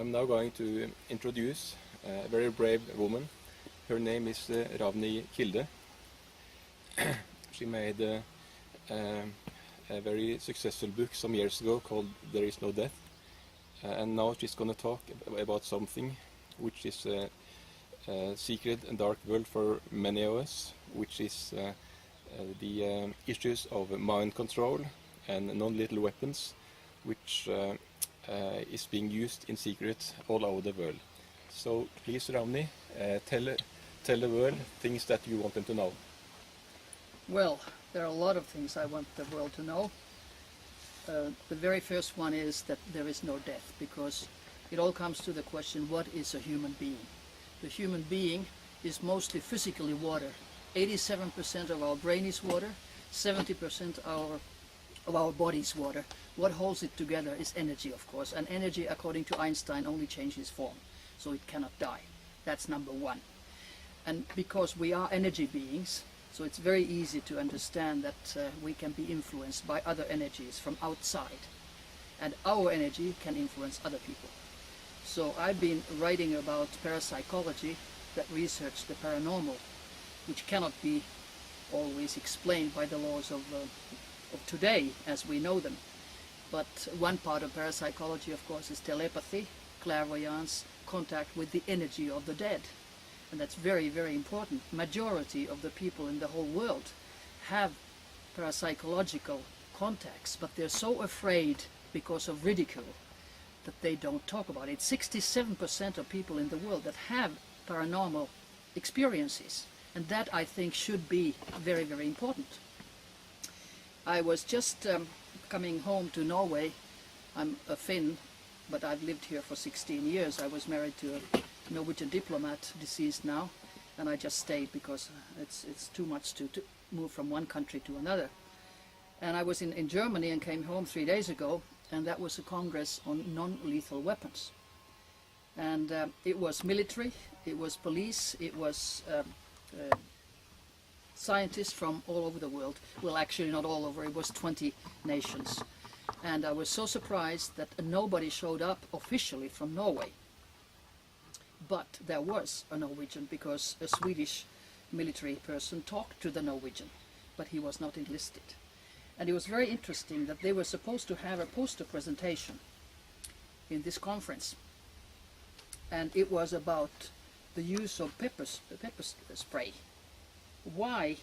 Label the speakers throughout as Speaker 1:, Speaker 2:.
Speaker 1: I'm now going to introduce a very brave woman. Her name is Ravni Kilde. She made a very successful book some years ago called There Is No Death. And now she's going to talk about something which is a secret and dark world for many of us, which is the issues of mind control and non-lethal weapons, which is being used in secret all over the world. So please, Ravni, tell the world things that you want them to know.
Speaker 2: Well, there are a lot of things I want the world to know. The very first one is that there is no death, because it all comes to the question, what is a human being? The human being is mostly physically water. 87% of our brain is water, 70% of our body is water. What holds it together is energy, of course, and energy, according to Einstein, only changes form, so it cannot die. That's number one. And because we are energy beings, so it's very easy to understand that we can be influenced by other energies from outside, and our energy can influence other people. So I've been writing about parapsychology, that research the paranormal, which cannot be always explained by the laws of today as we know them. But one part of parapsychology, of course, is telepathy, clairvoyance, contact with the energy of the dead. And that's very, very important. Majority of the people in the whole world have parapsychological contacts, but they're so afraid because of ridicule that they don't talk about it. 67% of people in the world that have paranormal experiences, and that I think should be very, very important. I was just coming home to Norway. I'm a Finn, but I've lived here for 16 years. I was married to a Norwegian diplomat, deceased now, and I just stayed because it's too much to move from one country to another. And I was in Germany and came home 3 days ago, and that was a congress on non-lethal weapons. And it was military, it was police, it was scientists from all over the world. Well, actually not all over, it was 20 nations. And I was so surprised that nobody showed up officially from Norway. But there was a Norwegian, because a Swedish military person talked to the Norwegian, but he was not enlisted. And it was very interesting that they were supposed to have a poster presentation in this conference. And it was about the use of pepper spray. Why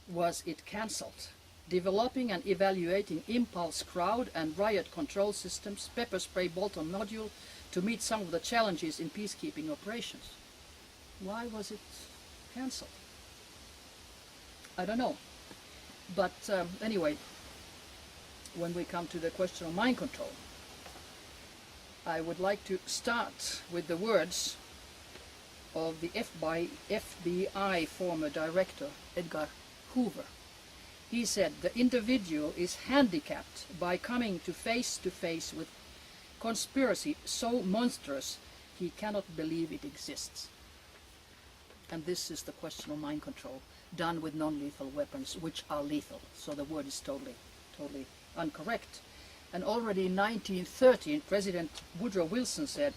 Speaker 2: was it cancelled? Developing and evaluating impulse crowd and riot control systems, pepper spray bolt-on module, to meet some of the challenges in peacekeeping operations. Why was it cancelled? I don't know. But anyway, when we come to the question of mind control, I would like to start with the words of the FBI former director, Edgar Hoover. He said, the individual is handicapped by coming to face with conspiracy so monstrous he cannot believe it exists. And this is the question of mind control, done with non-lethal weapons, which are lethal. So the word is totally incorrect. And already in 1913, President Woodrow Wilson said,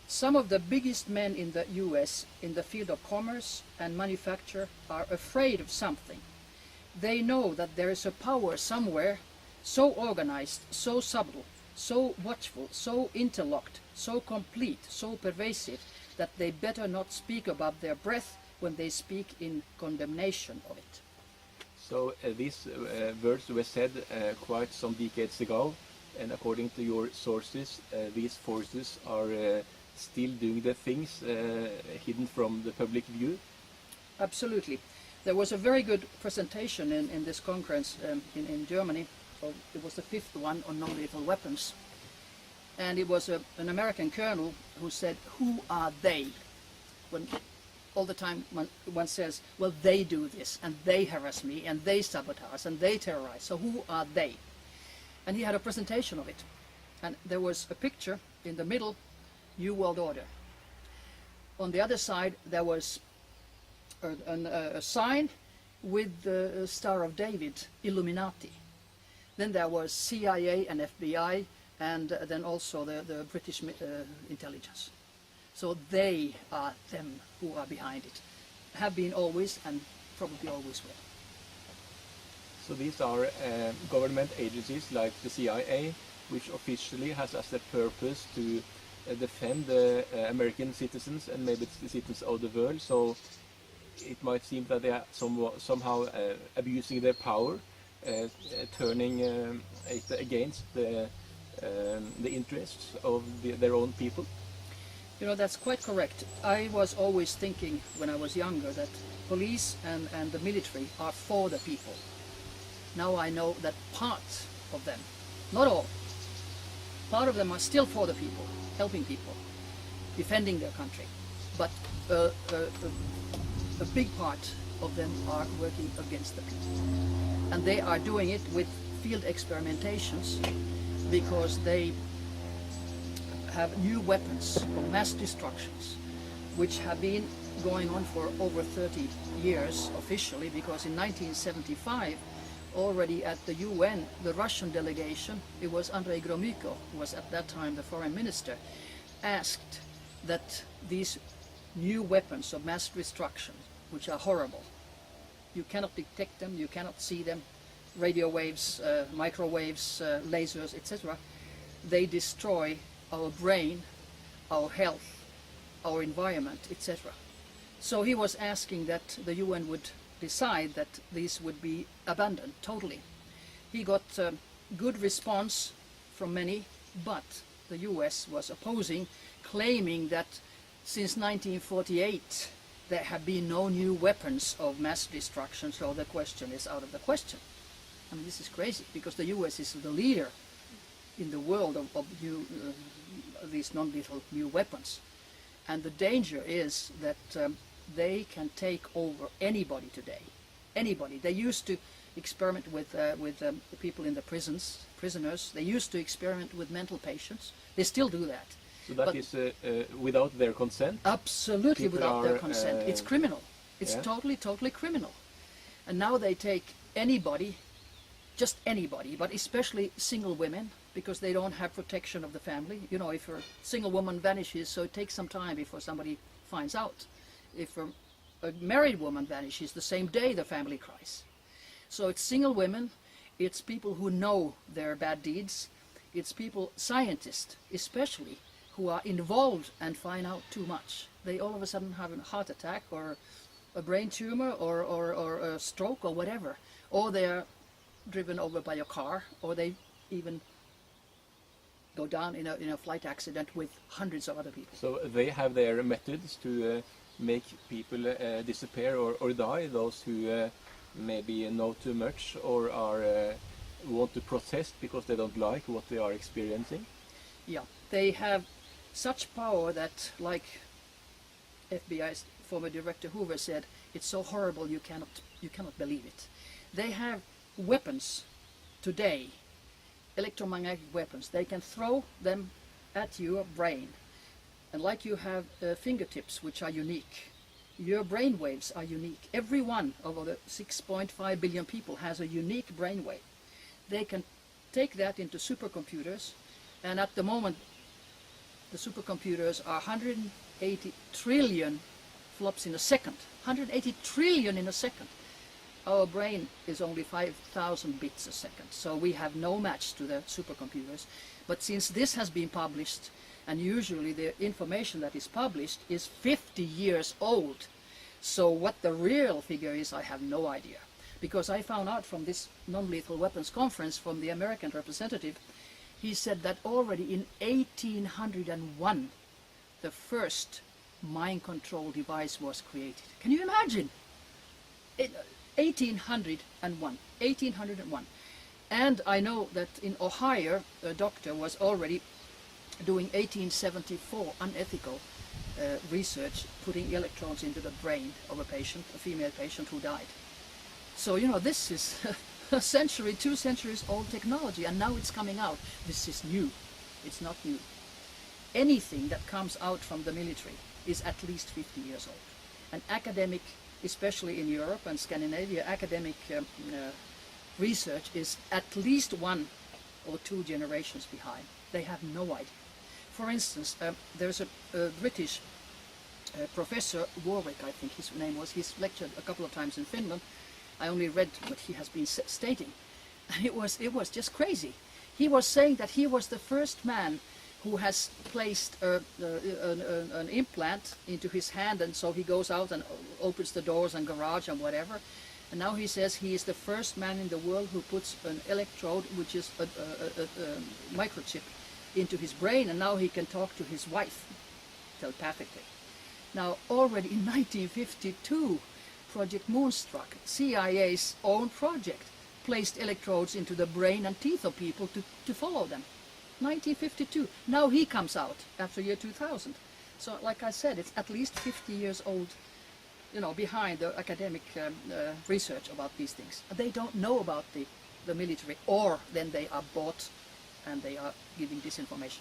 Speaker 2: some of the biggest men in the US in the field of commerce and manufacture are afraid of something. They know that there is a power somewhere so organized, so subtle, so watchful, so interlocked, so complete, so pervasive, that they better not speak above their breath when they speak in condemnation of it.
Speaker 1: So these words were said quite some decades ago, and according to your sources, these forces are still doing the things hidden from the public view? Absolutely.
Speaker 2: There was a very good presentation in this conference in Germany. It was the 5th one on non-lethal weapons. And it was an American colonel who said, who are they? When all the time one says, well, they do this, and they harass me, and they sabotage, and they terrorize. So who are they? And he had a presentation of it. And there was a picture in the middle, New World Order. On the other side, there was a sign with the Star of David, Illuminati. Then there was CIA and FBI, and then also the British intelligence. So they are them who are behind it, have been always and probably always will.
Speaker 1: So these are government agencies like the CIA, which officially has as a purpose to defend the American citizens and maybe the citizens of the world. So it might seem that they are somehow abusing their power, turning it against the interests of their own people.
Speaker 2: You know, that's quite correct. I was always thinking when I was younger that police and the military are for the people. Now I know that part of them, not all, part of them are still for the people, helping people, defending their country. But a big part of them are working against the people. And they are doing it with field experimentations because they have new weapons of mass destructions, which have been going on for over 30 years officially, because in 1975, already at the UN, the Russian delegation, it was Andrei Gromyko, who was at that time the foreign minister, asked that these new weapons of mass destruction, which are horrible, you cannot detect them, you cannot see them, radio waves, microwaves, lasers, etc., they destroy our brain, our health, our environment, etc. So he was asking that the UN would decide that these would be abandoned totally. He got a good response from many, but the US was opposing, claiming that since 1948 there have been no new weapons of mass destruction, so the question is out of the question. I mean, this is crazy, because the US is the leader in the world of these non-lethal new weapons. And the danger is that they can take over anybody today. Anybody. They used to experiment with the people in the prisoners. They used to experiment with mental patients. They still do that.
Speaker 1: So that is without their consent?
Speaker 2: Absolutely
Speaker 1: People
Speaker 2: without their consent. It's criminal. It's
Speaker 1: yeah.
Speaker 2: totally criminal. And now they take anybody, just anybody, but especially single women, because they don't have protection of the family. You know, if a single woman vanishes, so it takes some time before somebody finds out. If a married woman vanishes, the same day the family cries. So it's single women, it's people who know their bad deeds, it's people, scientists especially, who are involved and find out too much. They all of a sudden have a heart attack or a brain tumor or a stroke or whatever. Or they're driven over by a car, or they even go down in a flight accident with hundreds of other people.
Speaker 1: So they have their methods to make people disappear or die, those who maybe know too much or are want to protest because they don't like what they are experiencing.
Speaker 2: Yeah, they have such power that, like FBI's former director Hoover said, it's so horrible you cannot believe it. They have weapons today, electromagnetic weapons. They can throw them at your brain. And like you have fingertips, which are unique, your brain waves are unique. Every one of the 6.5 billion people has a unique brain wave. They can take that into supercomputers, and at the moment the supercomputers are 180 trillion flops in a second. 180 trillion in a second. Our brain is only 5,000 bits a second, so we have no match to the supercomputers. But since this has been published, and usually the information that is published is 50 years old, so what the real figure is, I have no idea. Because I found out from this non-lethal weapons conference from the American representative, he said that already in 1801 the first mind control device was created. Can you imagine? 1801. And I know that in Ohio a doctor was already doing 1874 unethical research, putting electrodes into the brain of a patient, a female patient who died. So, you know, this is a century, 2 centuries old technology, and now it's coming out. This is new. It's not new. Anything that comes out from the military is at least 50 years old. And academic, especially in Europe and Scandinavia, academic research is at least 1 or 2 generations behind. They have no idea. For instance, there's a British Professor Warwick, I think his name was. He's lectured a couple of times in Finland. I only read what he has been stating. And it was just crazy. He was saying that he was the first man who has placed an implant into his hand, and so he goes out and opens the doors and garage and whatever. And now he says he is the first man in the world who puts an electrode, which is a microchip, into his brain, and now he can talk to his wife telepathically. Now, already in 1952, Project Moonstruck, CIA's own project, placed electrodes into the brain and teeth of people to follow them. 1952. Now he comes out after year 2000. So, like I said, it's at least 50 years old, you know, behind the academic research about these things. They don't know about the military, or then they are bought and they are giving disinformation.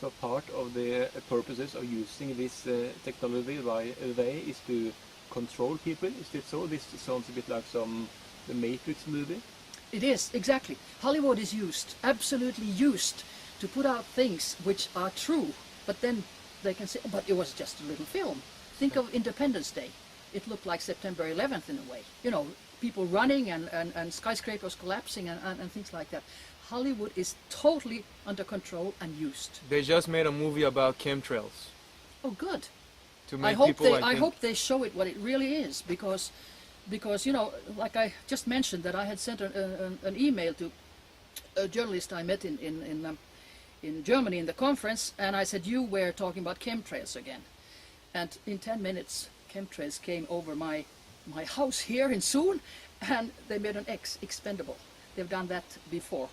Speaker 1: So part of the purposes of using this technology by they is to control people. Is it so? This sounds a bit like the Matrix movie.
Speaker 2: It is, exactly. Hollywood is used, absolutely used, to put out things which are true, but then they can say, but it was just a little film. Think of Independence Day. It looked like September 11th in a way. You know, people running and skyscrapers collapsing and things like that. Hollywood is totally under control and used.
Speaker 3: They just made a movie about chemtrails.
Speaker 2: Oh, good.
Speaker 3: To make people
Speaker 2: I hope they show it what it really is, because you know, like I just mentioned, that I had sent an email to a journalist I met in Germany in the conference, and I said, you were talking about chemtrails again. And in 10 minutes, chemtrails came over my house here in Soon, and they made an expendable. They've done that before.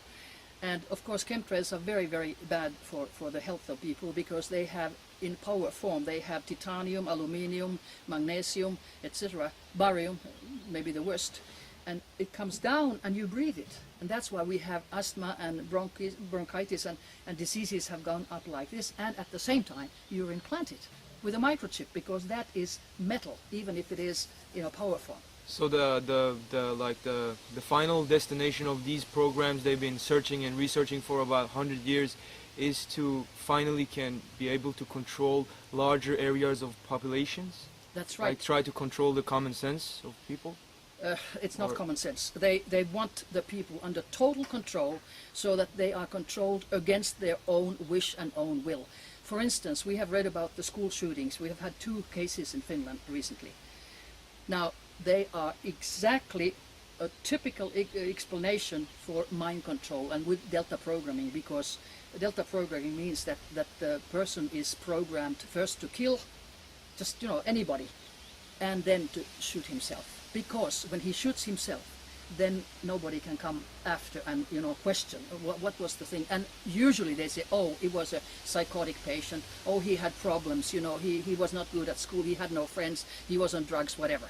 Speaker 2: And of course, chemtrails are very, very bad for the health of people, because they have, in power form, they have titanium, aluminium, magnesium, etc., barium, maybe the worst. And it comes down and you breathe it. And that's why we have asthma and bronchitis and diseases have gone up like this. And at the same time, you're implanted with a microchip, because that is metal, even if it is in a power form.
Speaker 3: So the final destination of these programs they've been searching and researching for about 100 years is to finally can be able to control larger areas of populations.
Speaker 2: That's right.
Speaker 3: Like try to control the common sense of people.
Speaker 2: It's not common sense. They want the people under total control, so that they are controlled against their own wish and own will. For instance, we have read about the school shootings. We have had 2 cases in Finland recently. Now, they are exactly a typical explanation for mind control and with delta programming, because delta programming means that the person is programmed first to kill, just, you know, anybody, and then to shoot himself. Because when he shoots himself, then nobody can come after and, you know, question what was the thing. And usually they say, oh, it was a psychotic patient, oh, he had problems, you know, he was not good at school, he had no friends, he was on drugs, whatever.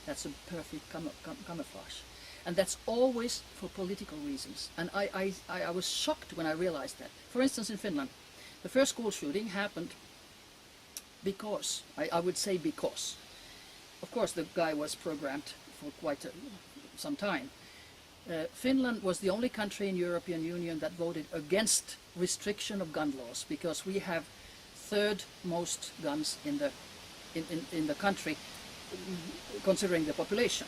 Speaker 2: That's a perfect camouflage. And that's always for political reasons. And I was shocked when I realized that. For instance, in Finland, the first school shooting happened because, I would say because, of course the guy was programmed for quite some time. Finland was the only country in European Union that voted against restriction of gun laws, because we have 3rd most guns in the country, considering the population.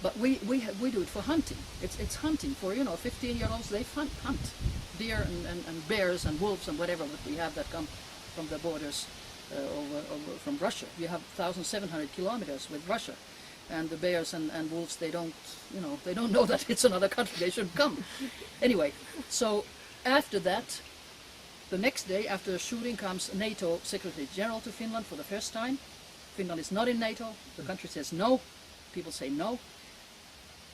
Speaker 2: But we do it for hunting. It's hunting for, you know, 15-year-olds. They hunt deer and bears and wolves and whatever that we have that come from the borders over from Russia. You have 1,700 kilometers with Russia, and the bears and wolves, they don't know that it's another country. They shouldn't come. Anyway, so after that, the next day after the shooting comes NATO Secretary General to Finland for the first time. Finland is not in NATO. The country says no. People say no.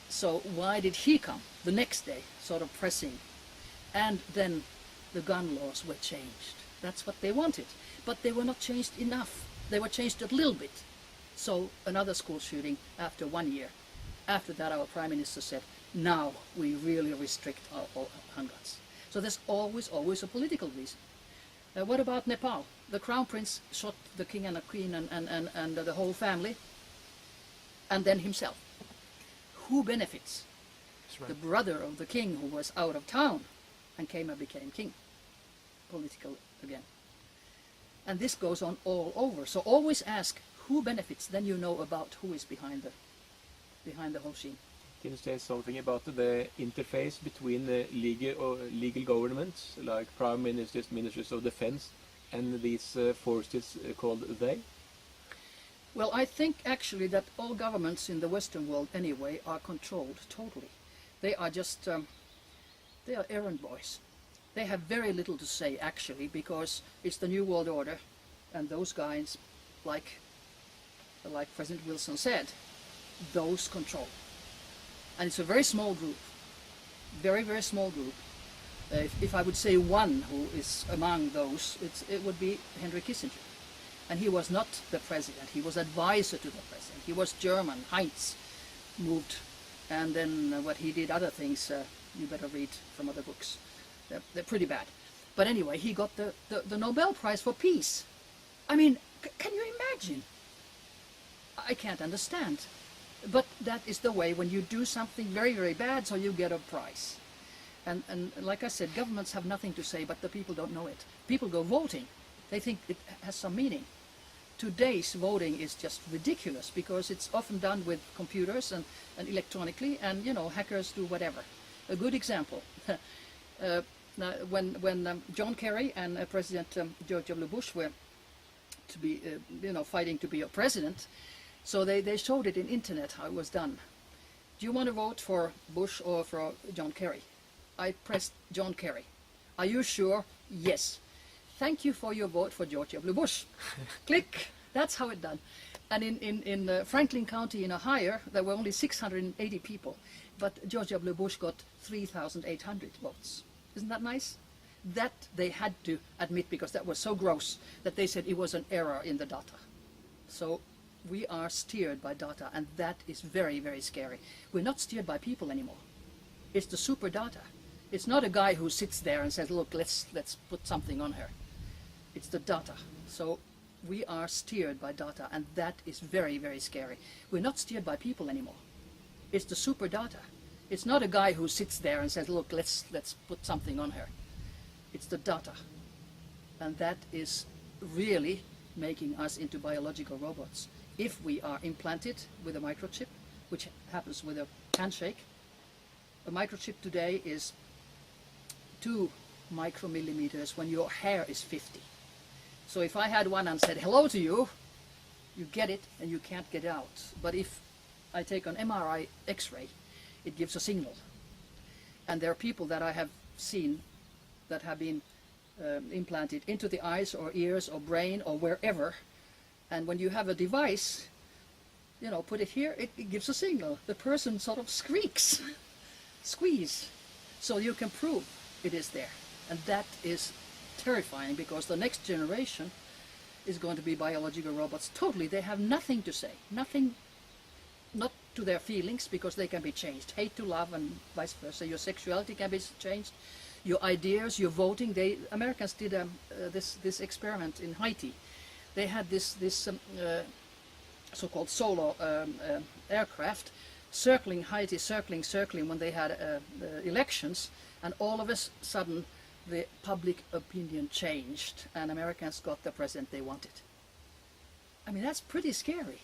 Speaker 2: So why did he come the next day, sort of pressing? And then the gun laws were changed. That's what they wanted. But they were not changed enough. They were changed a little bit. So another school shooting after 1 year. After that, our Prime Minister said, now we really restrict our handguns. So there's always a political reason. What about Nepal? The Crown Prince shot the King and the Queen and the whole family, and then himself. Who benefits?
Speaker 3: That's right.
Speaker 2: The brother of the king, who was out of town and came and became king. political again. And this goes on all over. So always ask who benefits, then you know about who is behind the whole scene.
Speaker 1: Can you say something about the interface between the legal governments, like prime ministers, ministers of defense, and these forces called they?
Speaker 2: Well, I think actually that all governments in the Western world anyway are controlled totally. They are just, they are errand boys. They have very little to say actually, because it's the New World Order, and those guys, like President Wilson said, those control. And it's a very small group, very, very small group. If I would say one who is among those, it would be Henry Kissinger. And he was not the president, he was advisor to the president. He was German, Heinz, moved, and then what he did, other things, you better read from other books. They're pretty bad. But anyway, he got the Nobel Prize for Peace. I mean, can you imagine? I can't understand. But that is the way when you do something very, very bad, so you get a prize. And like I said, governments have nothing to say, but the people don't know it. People go voting. They think it has some meaning. Today's voting is just ridiculous because it's often done with computers and electronically, and you know, hackers do whatever. A good example, when John Kerry and President George W. Bush were to be, fighting to be a president, so they showed it in internet how it was done. Do you want to vote for Bush or for John Kerry? I pressed John Kerry. Are you sure? Yes. Thank you for your vote for George W. Bush. Click. That's how it's done. And in Franklin County in Ohio, there were only 680 people, but George W. Bush got 3,800 votes. Isn't that nice? That they had to admit because that was so gross that they said it was an error in the data. So we are steered by data, and that is very, very scary. We're not steered by people anymore. It's the super data. It's not a guy who sits there and says, look, let's put something on her. It's the data. So we are steered by data, and that is very, very scary. We're not steered by people anymore. It's the super data. It's not a guy who sits there and says, look, let's put something on her. It's the data. And that is really making us into biological robots. If we are implanted with a microchip, which happens with a handshake, a microchip today is 2 micromillimeters when your hair is 50. So if I had one and said hello to you, you get it and you can't get out. But if I take an MRI X-ray, it gives a signal. And there are people that I have seen that have been implanted into the eyes or ears or brain or wherever. And when you have a device, you know, put it here, it gives a signal. The person sort of squeaks, squeeze. So you can prove it is there. And that is terrifying because the next generation is going to be biological robots. Totally, they have nothing to say. Nothing, not to their feelings because they can be changed. Hate to love and vice versa. Your sexuality can be changed. Your ideas, your voting. Americans did this experiment in Haiti. They had this so-called solo aircraft circling Haiti, circling when they had elections, and all of a sudden the public opinion changed and Americans got the president they wanted. I mean, that's pretty scary.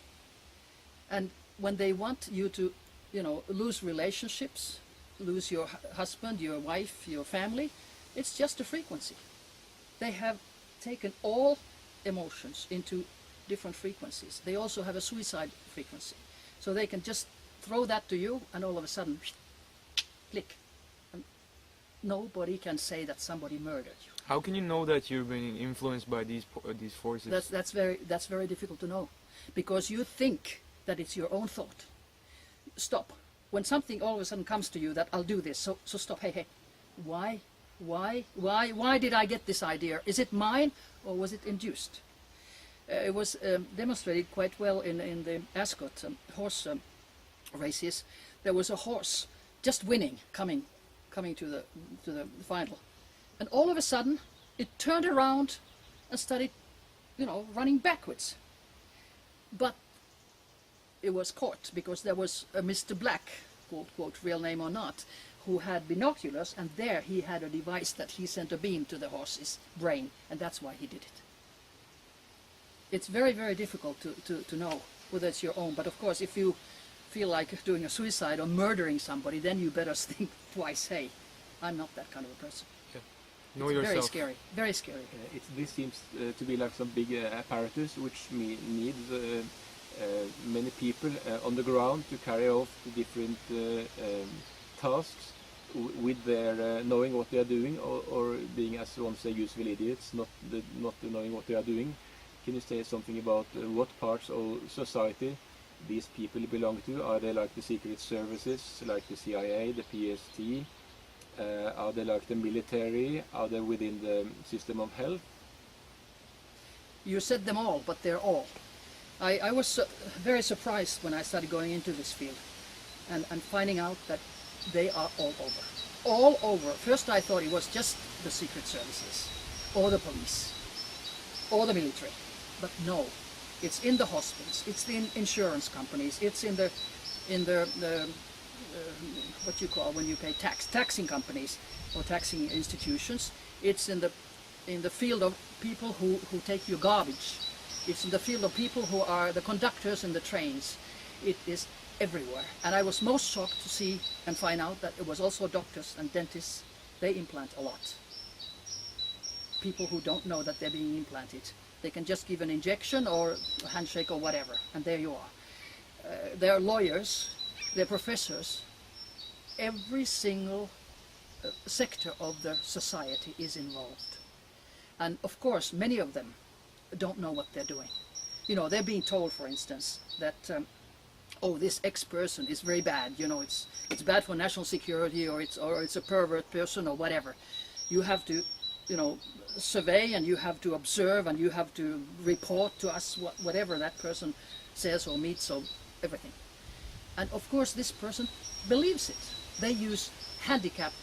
Speaker 2: And when they want you to, you know, lose relationships, lose your husband, your wife, your family, it's just a frequency. They have taken all emotions into different frequencies. They also have a suicide frequency. So they can just throw that to you and all of a sudden, click. And nobody can say that somebody murdered you.
Speaker 3: How can you know that you're being influenced by these forces?
Speaker 2: That's very difficult to know, because you think that it's your own thought. Stop. When something all of a sudden comes to you that I'll do this, so stop. Hey, why did I get this idea? Is it mine or was it induced? It was demonstrated quite well in the Ascot horse races. There was a horse just winning, coming to the final, and all of a sudden it turned around and started, you know, running backwards. But it was caught because there was a Mr. Black, quote, real name or not, who had binoculars, and there he had a device that he sent a beam to the horse's brain, and that's why he did it. It's very, very difficult to know whether it's your own, but of course if you feel like doing a suicide or murdering somebody, then you better think twice. Hey, I'm not that kind of a person.
Speaker 3: Know
Speaker 2: It's
Speaker 3: yourself.
Speaker 2: very scary, very scary.
Speaker 1: This seems to be like some big apparatus which needs many people on the ground to carry out the different tasks with their knowing what they are doing, or being, as one say, useful idiots, not knowing what they are doing. Can you say something about what parts of society these people belong to? Are they like the secret services, like the CIA, the PST? Are they like the military? Are they within the system of health?
Speaker 2: You said them all, but they're all. I was very surprised when I started going into this field and finding out that they are all over. All over. First I thought it was just the secret services, or the police, or the military. But no, it's in the hospitals, it's in insurance companies, it's in the what you call when you pay taxing companies or taxing institutions. It's in the field of people who take your garbage. It's in the field of people who are the conductors in the trains. It is everywhere. And I was most shocked to see and find out that it was also doctors and dentists. They implant a lot. People who don't know that they're being implanted. They can just give an injection or a handshake or whatever, and there you are. There are lawyers, there are professors. Every single sector of the society is involved. And of course, many of them don't know what they're doing. You know, they're being told, for instance, that oh, this X person is very bad. You know, it's bad for national security, or it's a pervert person, or whatever. You have to, you know, survey, and you have to observe, and you have to report to us whatever that person says or meets, or everything. And of course, this person believes it. They use handicapped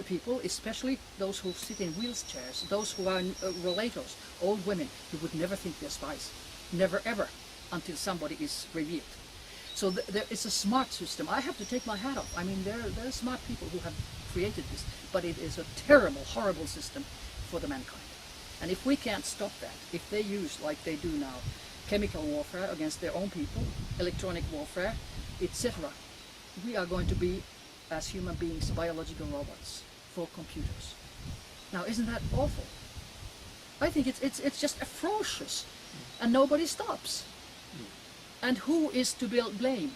Speaker 2: people, especially those who sit in wheelchairs, those who are relators, old women. You would never think they're spies, never ever, until somebody is revealed. So there is a smart system. I have to take my hat off. I mean, there are smart people who have created this, but it is a terrible, horrible system for the mankind. And if we can't stop that, if they use, like they do now, chemical warfare against their own people, electronic warfare, etc., we are going to be, as human beings, biological robots for computers. Now, isn't that awful? I think it's just atrocious, and nobody stops. And who is to blame?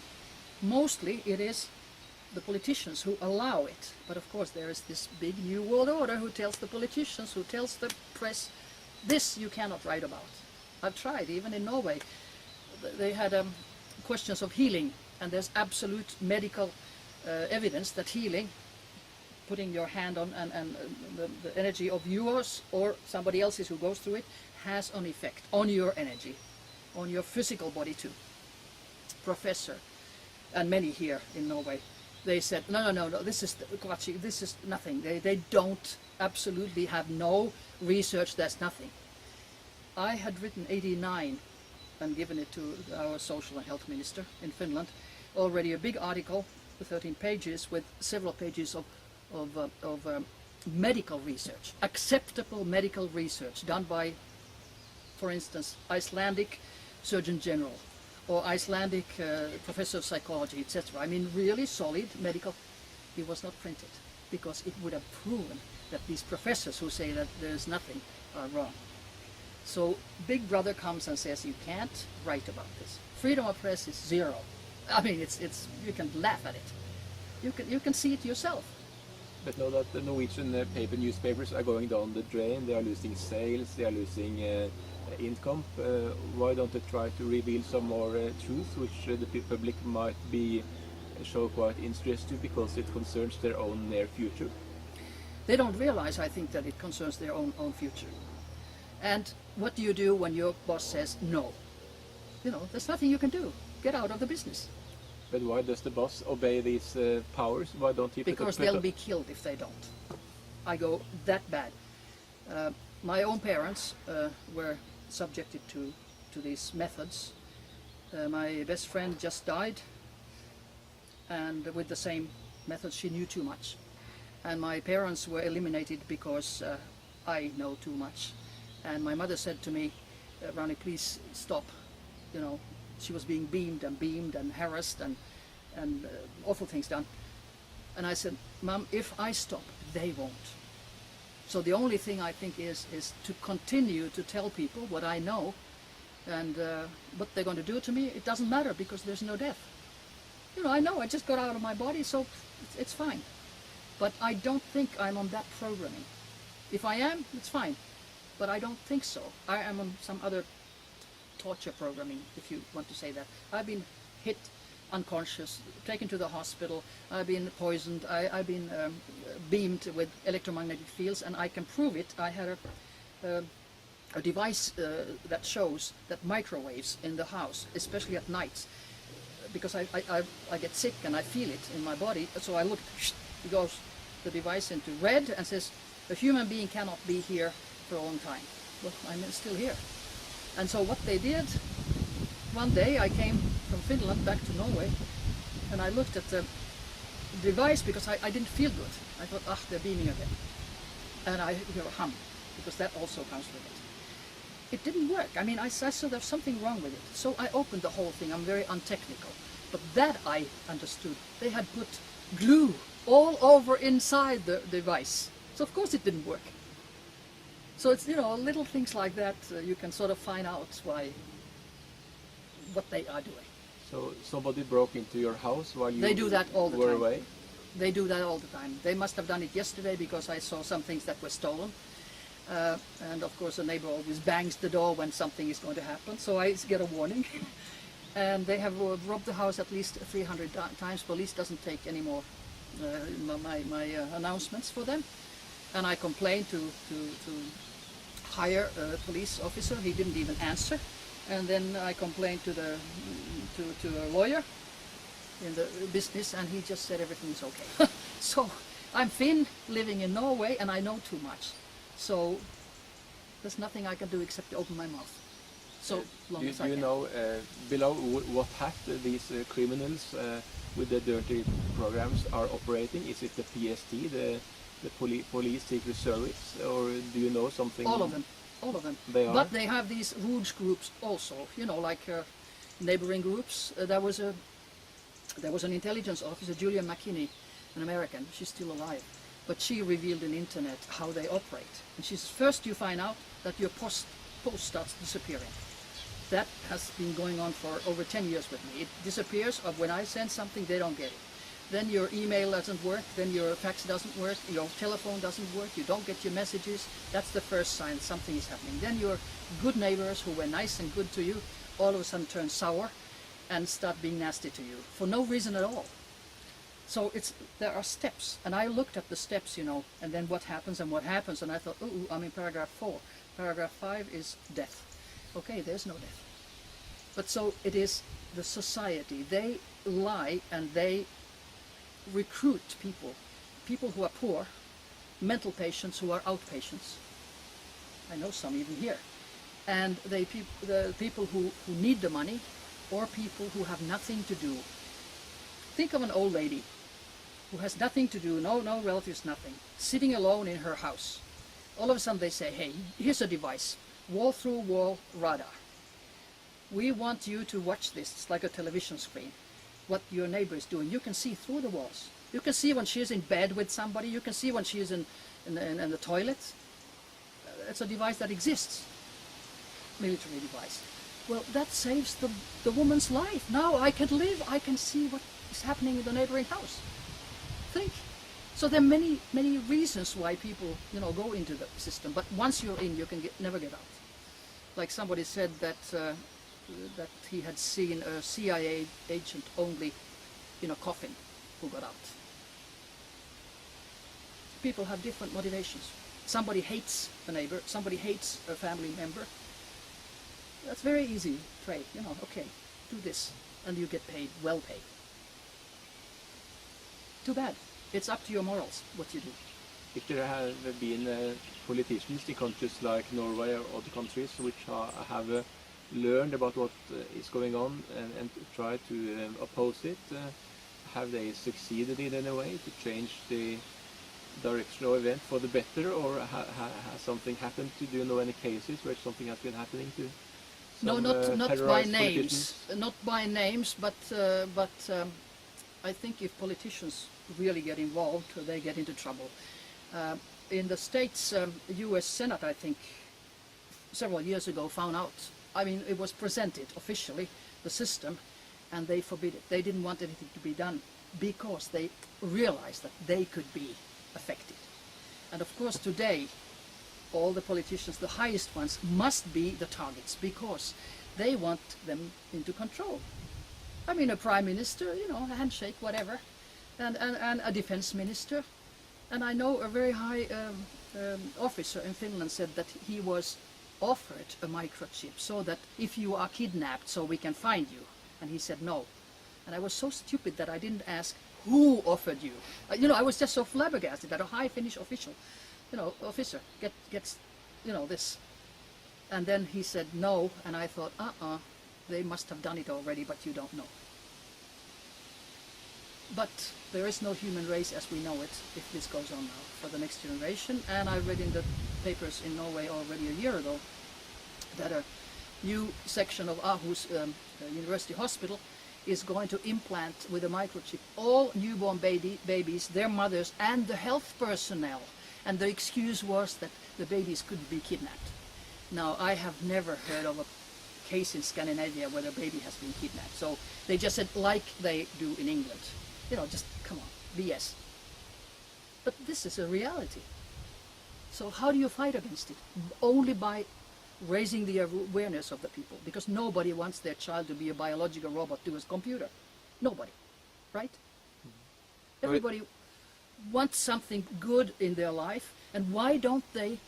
Speaker 2: Mostly it is the politicians who allow it. But of course there is this big new world order who tells the politicians, who tells the press, this you cannot write about. I've tried, even in Norway. They had questions of healing, and there's absolute medical evidence that healing, putting your hand on and the energy of yours or somebody else's who goes through it, has an effect on your energy, on your physical body too. Professor, and many here in Norway, they said, no, this is nothing. They don't, absolutely have no research, there's nothing. I had written 89 and given it to our social and health minister in Finland, already a big article, 13 pages, with several pages of medical research, acceptable medical research done by, for instance, Icelandic Surgeon General, or Icelandic professor of psychology, etc. I mean, really solid medical. It was not printed because it would have proven that these professors who say that there's nothing are wrong. So Big Brother comes and says you can't write about this. Freedom of press is zero. I mean, it's you can laugh at it. You can see it yourself.
Speaker 1: But now that the Norwegian paper newspapers are going down the drain, they are losing sales, they are losing income. Why don't they try to reveal some more truth, which the public might be show quite interest to, because it concerns their own near future?
Speaker 2: They don't realize, I think, that it concerns their own future. And what do you do when your boss says no? You know, there's nothing you can do. Get out of the business.
Speaker 1: But why does the boss obey these powers? Why don't he?
Speaker 2: Because they'll be killed if they don't. I go that bad. My own parents were subjected to these methods. My best friend just died, and with the same methods. She knew too much. And my parents were eliminated because I know too much. And my mother said to me, Ronnie, please stop. You know, she was being beamed and harassed and awful things done. And I said, Mom, if I stop, they won't. So the only thing I think is to continue to tell people what I know, and what they're going to do to me, it doesn't matter because there's no death. You know, I know, I just got out of my body, so it's fine. But I don't think I'm on that programming. If I am, it's fine. But I don't think so. I am on some other torture programming, if you want to say that. I've been hit unconscious, taken to the hospital, I've been poisoned, I've been beamed with electromagnetic fields, and I can prove it. I had a device that shows that microwaves in the house, especially at night, because I get sick and I feel it in my body, so I look, it goes the device into red and says, a human being cannot be here for a long time. But I'm still here. And so what they did, one day I came from Finland back to Norway, and I looked at the device because I didn't feel good. I thought, ah, they're beaming again. And I hear a hum, because that also comes with it. It didn't work. I mean, I saw there's something wrong with it. So I opened the whole thing. I'm very untechnical. But that I understood. They had put glue all over inside the device. So of course it didn't work. So it's, you know, little things like that you can sort of find out what they are doing.
Speaker 1: So somebody broke into your house while you
Speaker 2: They do that all the
Speaker 1: were
Speaker 2: time.
Speaker 1: away?
Speaker 2: They do that all the time. They must have done it yesterday because I saw some things that were stolen. And of course a neighbor always bangs the door when something is going to happen, so I get a warning. And they have robbed the house at least 300 times. Police doesn't take any more my announcements for them. And I complained to hire a police officer. He didn't even answer. And then I complained to a lawyer in the business, and he just said everything's okay. So I'm Finn, living in Norway, and I know too much. So there's nothing I can do except to open my mouth. So long as I can.
Speaker 1: Do you know below what hat these criminals with the dirty programs are operating? Is it the PST, the Police Secret Service, or do you know something?
Speaker 2: All of them. All of them.
Speaker 1: They are?
Speaker 2: But they have these rouge groups also, you know, like neighboring groups. There was an intelligence officer, Julia McKinney, an American. She's still alive. But she revealed on the internet how they operate. And she's first you find out that your post starts disappearing. That has been going on for over 10 years with me. It disappears, or when I send something, they don't get it. Then your email doesn't work, then your fax doesn't work, your telephone doesn't work, you don't get your messages. That's the first sign something is happening. Then your good neighbors who were nice and good to you, all of a sudden turn sour and start being nasty to you for no reason at all. So there are steps, and I looked at the steps, you know, and then what happens, and I thought, ooh, I'm in paragraph 4. Paragraph 5 is death. Okay, there's no death. But so it is the society. They lie and they recruit people who are poor, mental patients who are outpatients. I know some even here. And the people who need the money, or people who have nothing to do. Think of an old lady who has nothing to do, no relatives, nothing, sitting alone in her house. All of a sudden they say, hey, here's a device, wall-through-wall radar. We want you to watch this. It's like a television screen. What your neighbor is doing. You can see through the walls. You can see when she's in bed with somebody. You can see when she's in the toilet. It's a device that exists. Military device. Well, that saves the woman's life. Now I can live. I can see what is happening in the neighboring house. Think. So there are many, many reasons why people, you know, go into the system. But once you're in, you can never get out. Like somebody said that that he had seen a CIA agent only in a coffin who got out. People have different motivations. Somebody hates a neighbor, somebody hates a family member. That's very easy trade, you know, okay, do this, and you get paid, well paid. Too bad. It's up to your morals, what you do.
Speaker 1: If there have been politicians in countries like Norway or other countries which have learned about what is going on and try to oppose it, have they succeeded in any way to change the direction or event for the better, or has something happened? Do you know any cases where something has been happening to
Speaker 2: No,
Speaker 1: some
Speaker 2: not by
Speaker 1: terrorized
Speaker 2: names,
Speaker 1: politicians?
Speaker 2: not by names, but I think if politicians really get involved, they get into trouble. In the States, U.S. Senate, I think, several years ago found out. I mean, it was presented officially, the system, and they forbid it. They didn't want anything to be done because they realized that they could be affected. And of course, today, all the politicians, the highest ones, must be the targets because they want them into control. I mean, a prime minister, you know, a handshake, whatever, and a defense minister. And I know a very high officer in Finland said that he was offered a microchip so that if you are kidnapped, so we can find you. And he said no. And I was so stupid that I didn't ask who offered you. You know, I was just so flabbergasted that a high Finnish official, you know, officer gets, you know, this. And then he said no, and I thought, they must have done it already, but you don't know. But there is no human race as we know it if this goes on now for the next generation. And I read in the papers in Norway already a year ago that a new section of Aarhus University Hospital is going to implant with a microchip all newborn babies, their mothers, and the health personnel. And the excuse was that the babies couldn't be kidnapped. Now, I have never heard of a case in Scandinavia where a baby has been kidnapped. So they just said, like they do in England. You know, just, come on, BS. But this is a reality. So how do you fight against it? Only by raising the awareness of the people, because nobody wants their child to be a biological robot to his computer. Nobody, right? Everybody wants something good in their life, and why don't they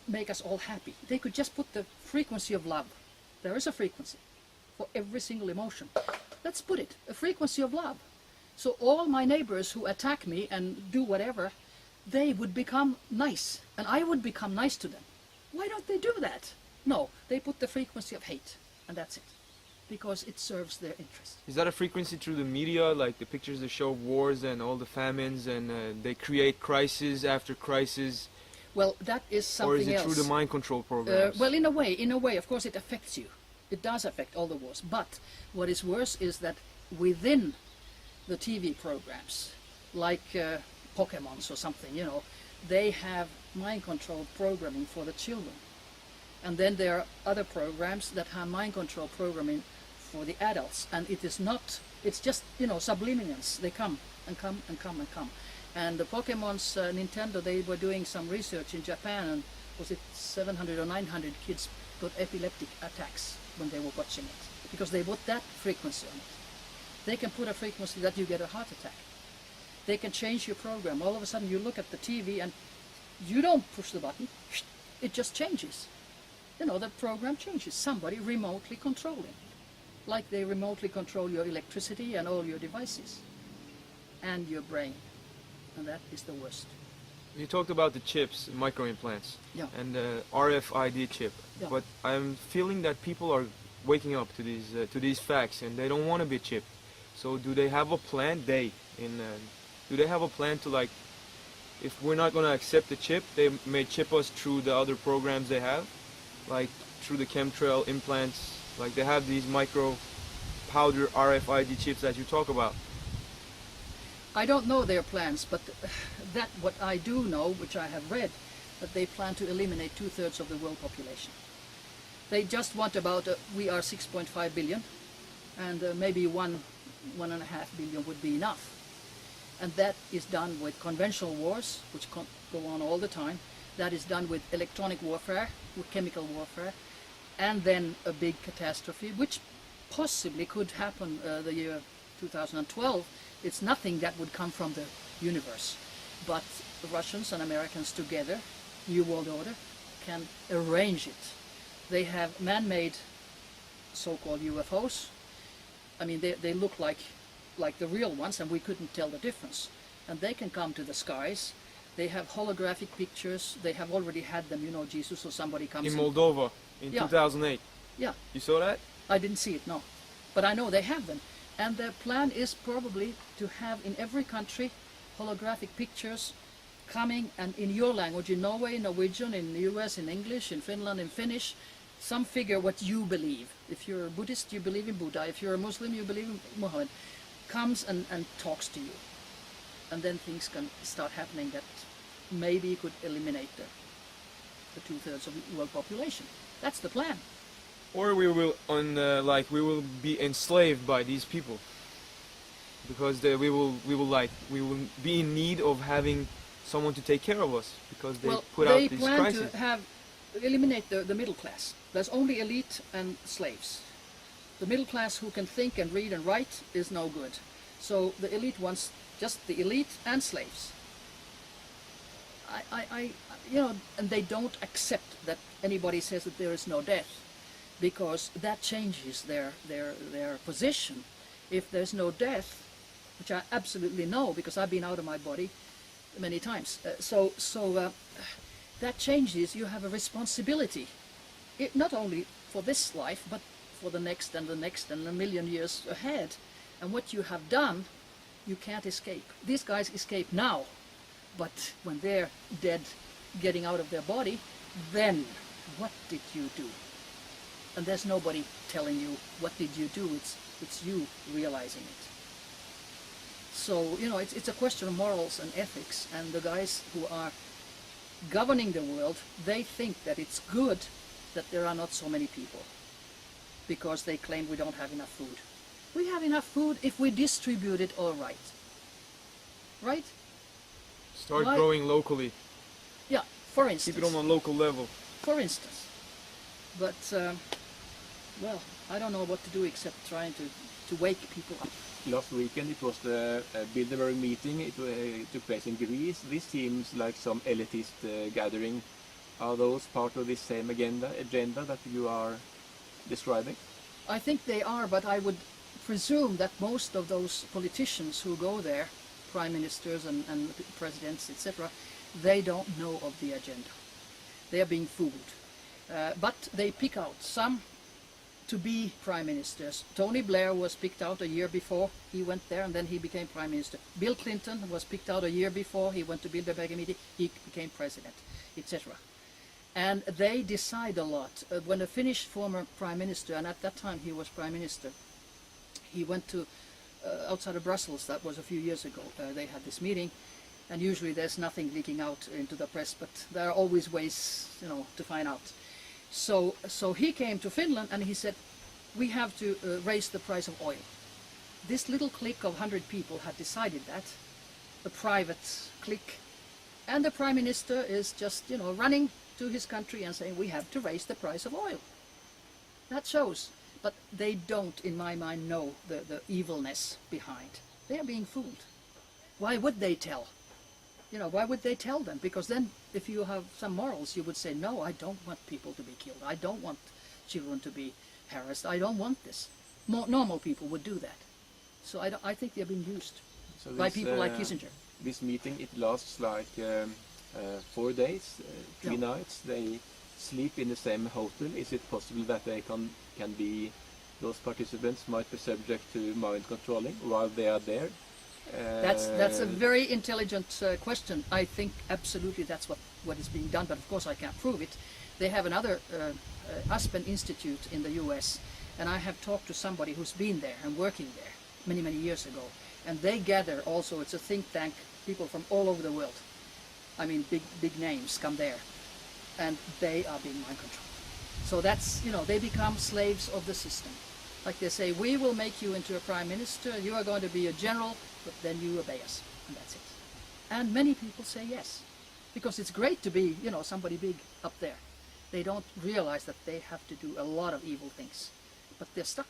Speaker 2: make us all happy? They could just put the frequency of love. There is a frequency for every single emotion. Let's put it, a frequency of love. So all my neighbors who attack me and do whatever, they would become nice, and I would become nice to them. Why don't they do that? No, they put the frequency of hate, and that's it, because it serves their interest.
Speaker 3: Is that a frequency through the media, like the pictures that show wars and all the famines, and they create crisis after crisis?
Speaker 2: Well, that is something else.
Speaker 3: Or is it through the mind control programs?
Speaker 2: Well, in a way, of course, it affects you. It does affect all the wars. But what is worse is that within the TV programs, like Pokemons or something, you know, they have mind control programming for the children. And then there are other programs that have mind control programming for the adults. And it is not, it's just, you know, subliminals. They come and come and come and come. And the Pokemon's Nintendo, they were doing some research in Japan, and was it 700 or 900 kids got epileptic attacks when they were watching it, because they put that frequency on it. They can put a frequency that you get a heart attack. They can change your program. All of a sudden you look at the TV and you don't push the button, it just changes. You know, the program changes, somebody remotely controlling, like they remotely control your electricity and all your devices and your brain. And that is the worst.
Speaker 3: You talked about the chips, microimplants,
Speaker 2: Yeah.
Speaker 3: and the RFID chip.
Speaker 2: Yeah.
Speaker 3: But I'm feeling that people are waking up to these facts, and they don't want to be chipped. So do they have a plan? Do they have a plan to, like, if we're not going to accept the chip, they may chip us through the other programs they have, like through the chemtrail implants, like they have these micro powder RFID chips that you talk about.
Speaker 2: I don't know their plans, but that what I do know, which I have read, that they plan to eliminate 2/3 of the world population. They just want about, we are 6.5 billion, and maybe 1.5 billion would be enough. And that is done with conventional wars, which go on all the time. That is done with electronic warfare, with chemical warfare, and then a big catastrophe, which possibly could happen the year 2012. It's nothing that would come from the universe, but the Russians and Americans together, New World Order, can arrange it. They have man-made so-called UFOs. I mean, they look like the real ones, and we couldn't tell the difference. And they can come to the skies. They have holographic pictures. They have already had them, you know, Jesus or somebody comes
Speaker 3: In Moldova in
Speaker 2: Yeah.
Speaker 3: 2008.
Speaker 2: Yeah.
Speaker 3: You saw that?
Speaker 2: I didn't see it, no. But I know they have them. And their plan is probably to have in every country holographic pictures coming and in your language, in Norway, in Norwegian, in the US, in English, in Finland, in Finnish, some figure what you believe. If you're a Buddhist, you believe in Buddha. If you're a Muslim, you believe in Muhammad. Comes and talks to you. And then things can start happening that maybe could eliminate the 2/3 of the world population. That's the plan.
Speaker 3: Or we will we will be enslaved by these people, because we will be in need of having someone to take care of us, because they put out these
Speaker 2: plan
Speaker 3: crises.
Speaker 2: to eliminate the middle class. There's only elite and slaves. The middle class who can think and read and write is no good. So the elite wants just the elite and slaves. And they don't accept that anybody says that there is no death, because that changes their position. If there's no death, which I absolutely know because I've been out of my body many times, that changes. You have a responsibility, not only for this life, but for the next and the next and a million years ahead. And what you have done, you can't escape. These guys escape now, but when they're dead, getting out of their body, then what did you do? And there's nobody telling you what did you do. It's you realizing it. So it's a question of morals and ethics, and the guys who are governing the world, they think that it's good that there are not so many people, because they claim we don't have enough food. We have enough food if we distribute it all right. Right?
Speaker 3: Start growing locally.
Speaker 2: Yeah, for instance.
Speaker 3: Keep it on a local level.
Speaker 2: For instance. But, well, I don't know what to do except trying to wake people up.
Speaker 1: Last weekend it was the Bilderberg meeting. It took place in Greece. This seems like some elitist gathering. Are those part of this same agenda that you are describing?
Speaker 2: I think they are, but I would presume that most of those politicians who go there, prime ministers and presidents, etc., they don't know of the agenda. They are being fooled. But they pick out some to be prime ministers. Tony Blair was picked out a year before. He went there and then he became prime minister. Bill Clinton was picked out a year before. He went to Bilderberg meeting. He became president, etc. And they decide a lot. When a Finnish former prime minister, and at that time he was prime minister, he went to outside of Brussels. That was a few years ago. They had this meeting, and usually there's nothing leaking out into the press, but there are always ways, to find out. So he came to Finland and he said, we have to raise the price of oil. This little clique of 100 people had decided that, a private clique, and the prime minister is just, running to his country and saying, we have to raise the price of oil. That shows. But they don't, in my mind, know the evilness behind. They are being fooled. Why would they tell? Why would they tell them? Because then, if you have some morals, you would say, no, I don't want people to be killed. I don't want children to be harassed. I don't want this. More normal people would do that. So I think they're being used by people like Kissinger.
Speaker 1: This meeting, it lasts like 4 days, 3 nights. They sleep in the same hotel. Is it possible that they can be, those participants might be subject to mind controlling while they are there?
Speaker 2: That's a very intelligent question. I think absolutely that's what is being done, but of course I can't prove it. They have another Aspen Institute in the US, and I have talked to somebody who's been there and working there many years ago, and they gather also, it's a think tank, people from all over the world. I mean, big names come there, and they are being mind controlled. So that's, they become slaves of the system. Like they say, we will make you into a prime minister, you are going to be a general, but then you obey us, and that's it. And many people say yes, because it's great to be, somebody big up there. They don't realize that they have to do a lot of evil things, but they're stuck.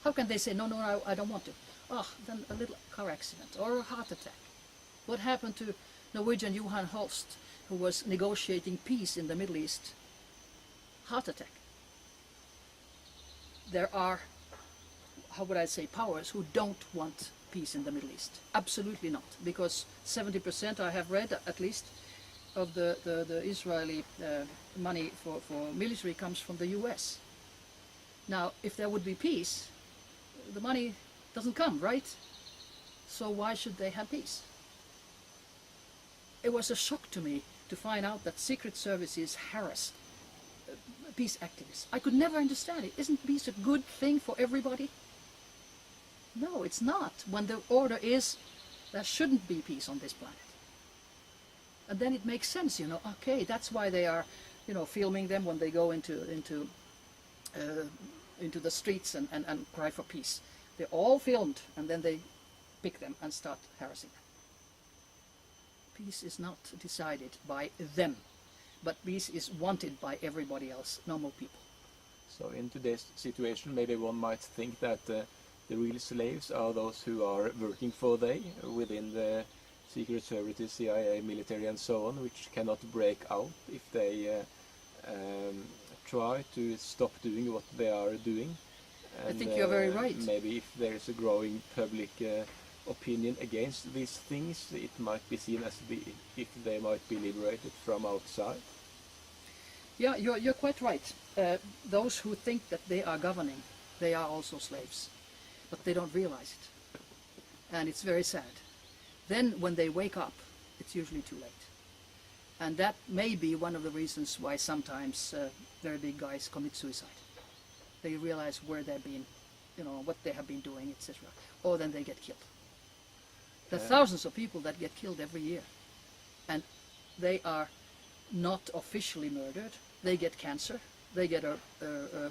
Speaker 2: How can they say, no, I don't want to? Oh, then a little car accident or a heart attack. What happened to Norwegian Johan Holst, who was negotiating peace in the Middle East? Heart attack. There are, how would I say, powers who don't want peace in the Middle East. Absolutely not, because 70%, I have read at least, of the Israeli money for military comes from the US. Now, if there would be peace, the money doesn't come, right? So why should they have peace? it was a shock to me to find out that secret services harass peace activists. I could never understand it. Isn't peace a good thing for everybody? No, it's not. When the order is there shouldn't be peace on this planet. And then it makes sense, you know, okay, that's why they are, you know, filming them when they go into the streets and cry for peace. They're all filmed, and then they pick them and start harassing them. Peace is not decided by them, but peace is wanted by everybody else, normal people.
Speaker 1: So in today's situation, maybe one might think that the real slaves are those who are working for they within the secret services, CIA, military and so on, which cannot break out if they try to stop doing what they are doing. And,
Speaker 2: I think you're very right.
Speaker 1: Maybe if there is a growing public opinion against these things, it might be seen as if they might be liberated from outside.
Speaker 2: Yeah, you're quite right. Those who think that they are governing, they are also slaves, but they don't realize it. And it's very sad. Then when they wake up, it's usually too late. And that may be one of the reasons why sometimes very big guys commit suicide. They realize where they've been, you know, what they have been doing, etc. Or then they get killed. There are thousands of people that get killed every year. And they are not officially murdered. They get cancer. They get a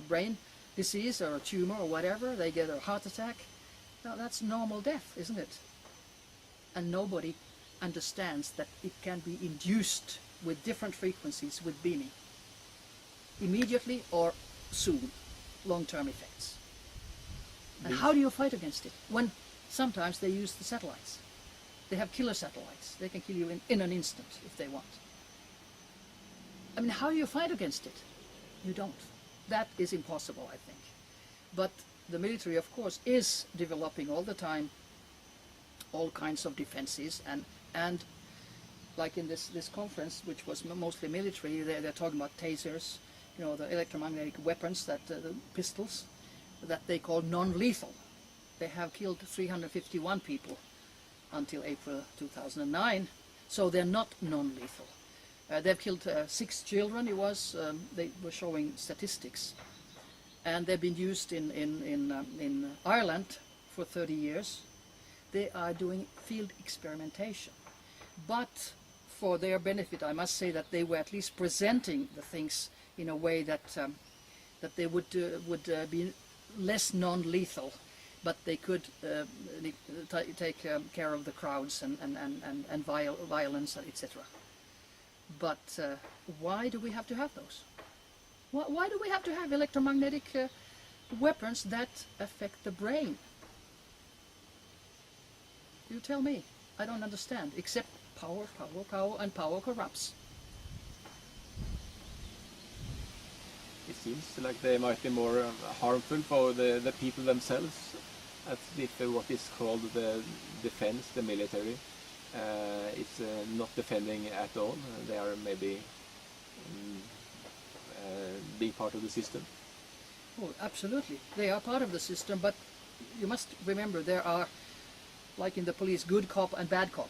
Speaker 2: brain disease or a tumor or whatever. They get a heart attack. Now that's normal death, isn't it? And nobody understands that it can be induced with different frequencies with beaming. Immediately or soon. Long-term effects. And how do you fight against it? When sometimes they use the satellites. They have killer satellites. They can kill you in an instant if they want. I mean, how do you fight against it? You don't. That is impossible, I think. But the military, of course, is developing all the time all kinds of defenses, and like in this conference, which was mostly military, they're talking about tasers, you know, the electromagnetic weapons, that the pistols, that they call non-lethal. They have killed 351 people until April 2009, so they're not non-lethal. They've killed 6 children. It was they were showing statistics, and they've been used in Ireland for 30 years. They are doing field experimentation, but for their benefit, I must say that they were at least presenting the things in a way that that they would be less non-lethal, but they could take care of the crowds and violence, etc. But why do we have to have those? Why do we have to have electromagnetic weapons that affect the brain? You tell me. I don't understand, except power, and power corrupts.
Speaker 1: It seems like they might be more harmful for the people themselves, as if what is called the defense, the military, is not defending at all. They are maybe being part of the system.
Speaker 2: Oh, absolutely. They are part of the system, but you must remember there are, like in the police, good cop and bad cop.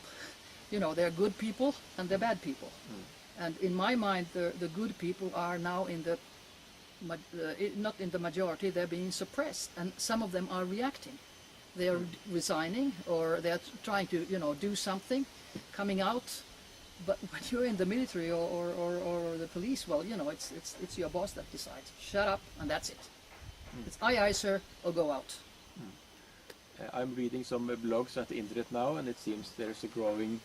Speaker 2: You know, there are good people and there are bad people. And in my mind, the good people are now in the not in the majority. They're being suppressed, and some of them are reacting. They are resigning, or they are trying to, you know, do something, coming out. But when you're in the military or the police, well, you know, it's your boss that decides. Shut up, and that's it. It's aye, sir, or go out.
Speaker 1: I'm reading some blogs at the internet now, and it seems there's a growing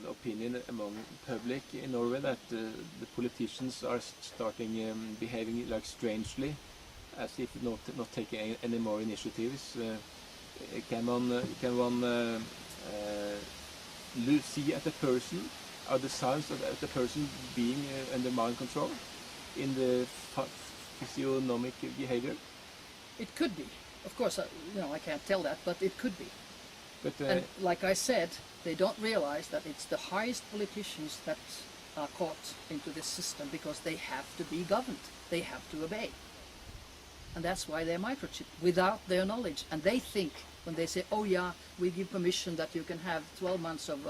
Speaker 1: opinion among public in Norway that the politicians are starting behaving like strangely, as if not taking any more initiatives. Can one see at the person, are the signs of the person being under mind control in the physiognomic behavior?
Speaker 2: It could be. Of course, you know, I can't tell that, but it could be.
Speaker 1: But
Speaker 2: and like I said, they don't realize that it's the highest politicians that are caught into this system because they have to be governed. They have to obey. And that's why they're microchipped without their knowledge. And they think, when they say, oh yeah, we give permission that you can have 12 months of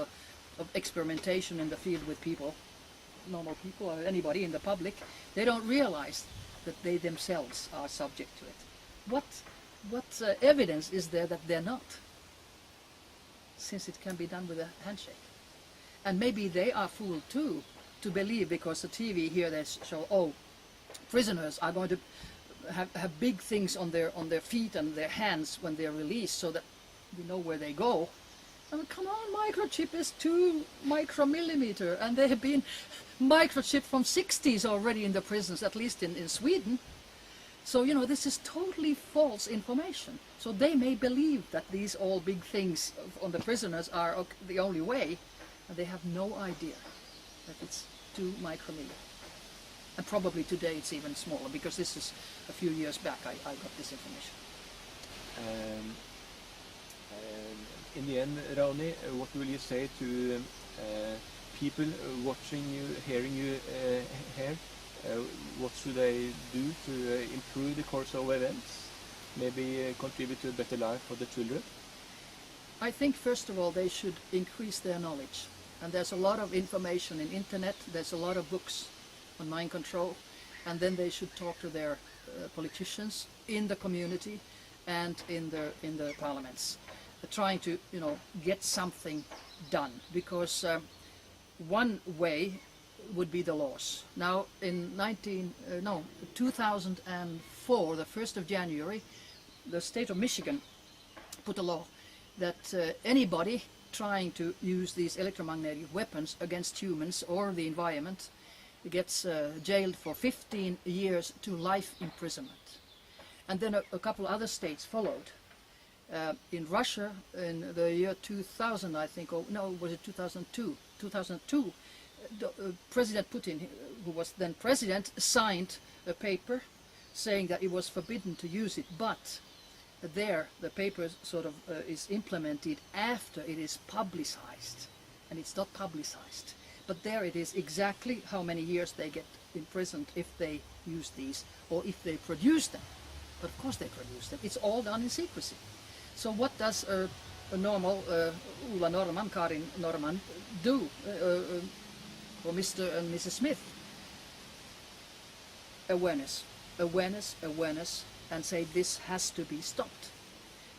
Speaker 2: of experimentation in the field with people, normal people or anybody in the public, they don't realize that they themselves are subject to it. What evidence is there that they're not? Since it can be done with a handshake. And maybe they are fooled too to believe, because the TV here they show, oh, prisoners are going to have big things on their feet and their hands when they're released, so that we know where they go. I mean, come on, microchip is 2 micromillimeter, and they have been microchipped from 60s already in the prisons, at least in Sweden. So, you know, this is totally false information. So they may believe that these all big things on the prisoners are the only way, and they have no idea that it's 2 micromillimeter. And probably today it's even smaller, because this is a few years back I got this information.
Speaker 1: In the end, Ravni, what will you say to people watching you, hearing you here? What should they do to improve the course of events? Maybe contribute to a better life for the children?
Speaker 2: I think first of all they should increase their knowledge. And there's a lot of information in internet, there's a lot of books on mind control, and then they should talk to their politicians in the community and in the parliaments, trying to, you know, get something done, because one way would be the laws. Now in 2004, the 1st of January, the state of Michigan put a law that anybody trying to use these electromagnetic weapons against humans or the environment gets jailed for 15 years to life imprisonment. And then a couple other states followed. In Russia, in the year 2000, I think, or no, was it 2002? 2002, President Putin, who was then president, signed a paper saying that it was forbidden to use it, but there the paper sort of is implemented after it is publicized, and it's not publicized. But there it is exactly how many years they get imprisoned if they use these, or if they produce them. But of course they produce them. It's all done in secrecy. So what does a normal Ulla Norman, Karin Norman, do for Mr. and Mrs. Smith? Awareness, awareness, awareness, and say this has to be stopped.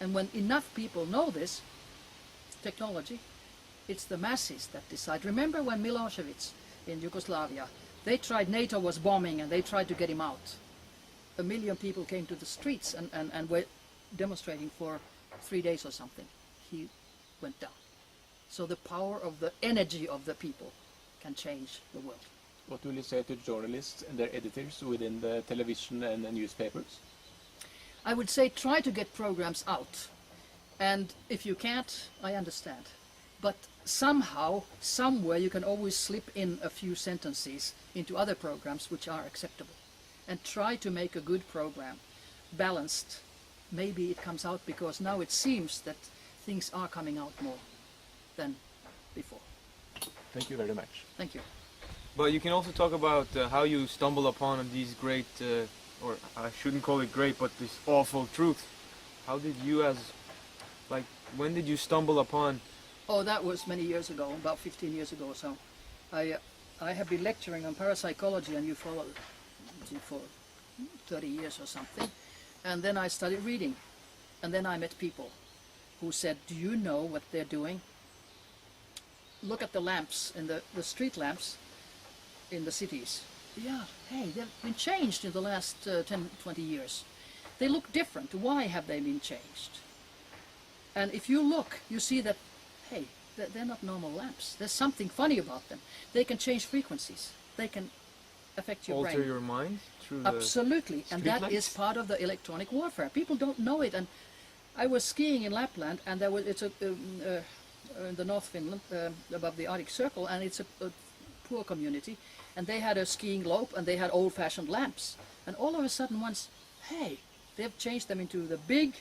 Speaker 2: And when enough people know this technology, it's the masses that decide. Remember when Milosevic in Yugoslavia, they tried, NATO was bombing and they tried to get him out. 1 million people came to the streets and were demonstrating for 3 days or something. He went down. So the power of the energy of the people can change the world.
Speaker 1: What will you say to journalists and their editors within the television and the newspapers?
Speaker 2: I would say try to get programs out. And if you can't, I understand. But somehow, somewhere, you can always slip in a few sentences into other programs which are acceptable. And try to make a good program, balanced. Maybe it comes out, because now it seems that things are coming out more than before.
Speaker 1: Thank you very much.
Speaker 2: Thank you.
Speaker 3: But you can also talk about how you stumble upon these great, or I shouldn't call it great, but this awful truth. How did you when did you stumble upon?
Speaker 2: Oh, that was many years ago, about 15 years ago or so. I have been lecturing on parapsychology and ufology for 30 years or something. And then I started reading. And then I met people who said, do you know what they're doing? Look at the lamps, and the street lamps in the cities. Yeah, hey, they've been changed in the last 10, 20 years. They look different. Why have they been changed? And if you look, you see that, hey, they're not normal lamps. There's something funny about them. They can change frequencies. They can affect your brain.
Speaker 3: Alter your mind through
Speaker 2: Absolutely, and that
Speaker 3: lights?
Speaker 2: is part of the electronic warfare. People don't know it. And I was skiing in Lapland, and it's in the North Finland, above the Arctic Circle, and it's a poor community. And they had a skiing lope, and they had old-fashioned lamps. And all of a sudden, hey, they've changed them into the big,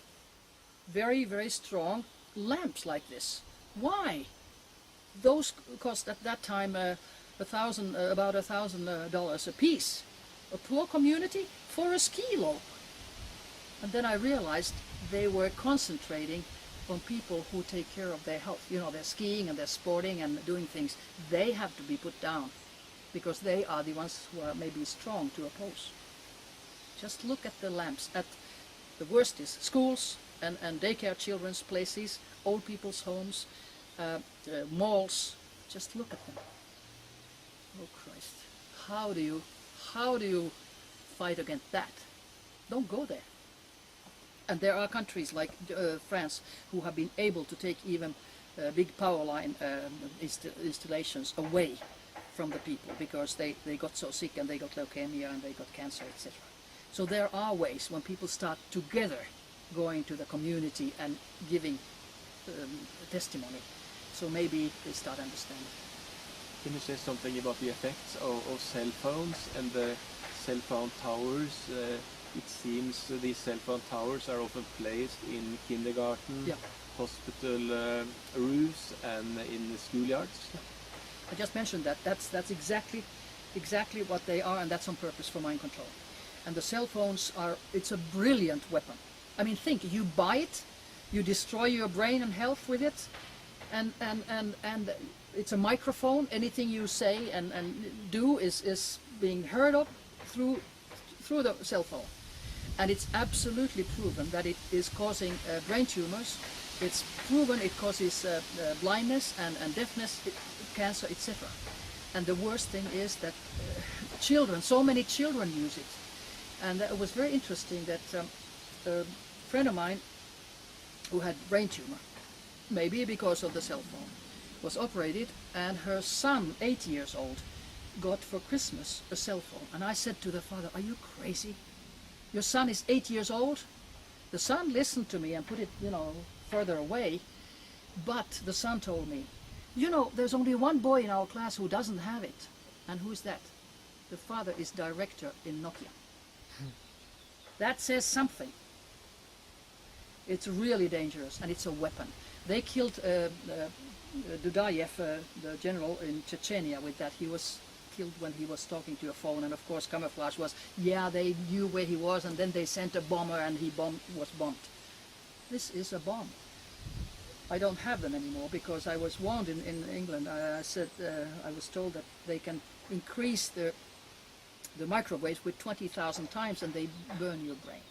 Speaker 2: very, very strong lamps like this. Why? Those cost at that time about $1,000 a piece. A poor community for a ski lope. And then I realized they were concentrating on people who take care of their health. You know, they're skiing and they're sporting and doing things. They have to be put down because they are the ones who are maybe strong to oppose. Just look at the lamps. At the worst is schools and daycare children's places, old people's homes, malls. Just look at them. Oh Christ! How do you fight against that? Don't go there. And there are countries like France who have been able to take even big power line installations away from the people because they got so sick and they got leukemia and they got cancer, etc. So there are ways when people start together going to the community and giving testimony. So maybe they start understanding.
Speaker 1: Can you say something about the effects of cell phones and the cell phone towers? It seems these cell phone towers are often placed in kindergarten,
Speaker 2: Yeah.
Speaker 1: hospital roofs, and in the schoolyards.
Speaker 2: Yeah. I just mentioned that. That's exactly what they are, and that's on purpose for mind control. And the cell phones it's a brilliant weapon. I mean, think, you buy it, you destroy your brain and health with it, and it's a microphone. Anything you say and do is being heard of through the cell phone. And it's absolutely proven that it is causing brain tumors. It's proven it causes blindness and deafness, cancer, etc. And the worst thing is that children, so many children use it. And it was very interesting that a friend of mine who had brain tumor, maybe because of the cell phone, was operated, and her son, 8 years old, got for Christmas a cell phone. And I said to the father, "Are you crazy? Your son is 8 years old?" The son listened to me and put it, further away. But the son told me, "There's only one boy in our class who doesn't have it." And who is that? The father is director in Nokia. That says something. It's really dangerous, and it's a weapon. They killed Dudayev, the general in Chechnya, with that. He was killed when he was talking to a phone, and of course camouflage was, they knew where he was, and then they sent a bomber and he was bombed. This is a bomb. I don't have them anymore because I was warned in England. I was told that they can increase the microwaves with 20,000 times and they burn your brain.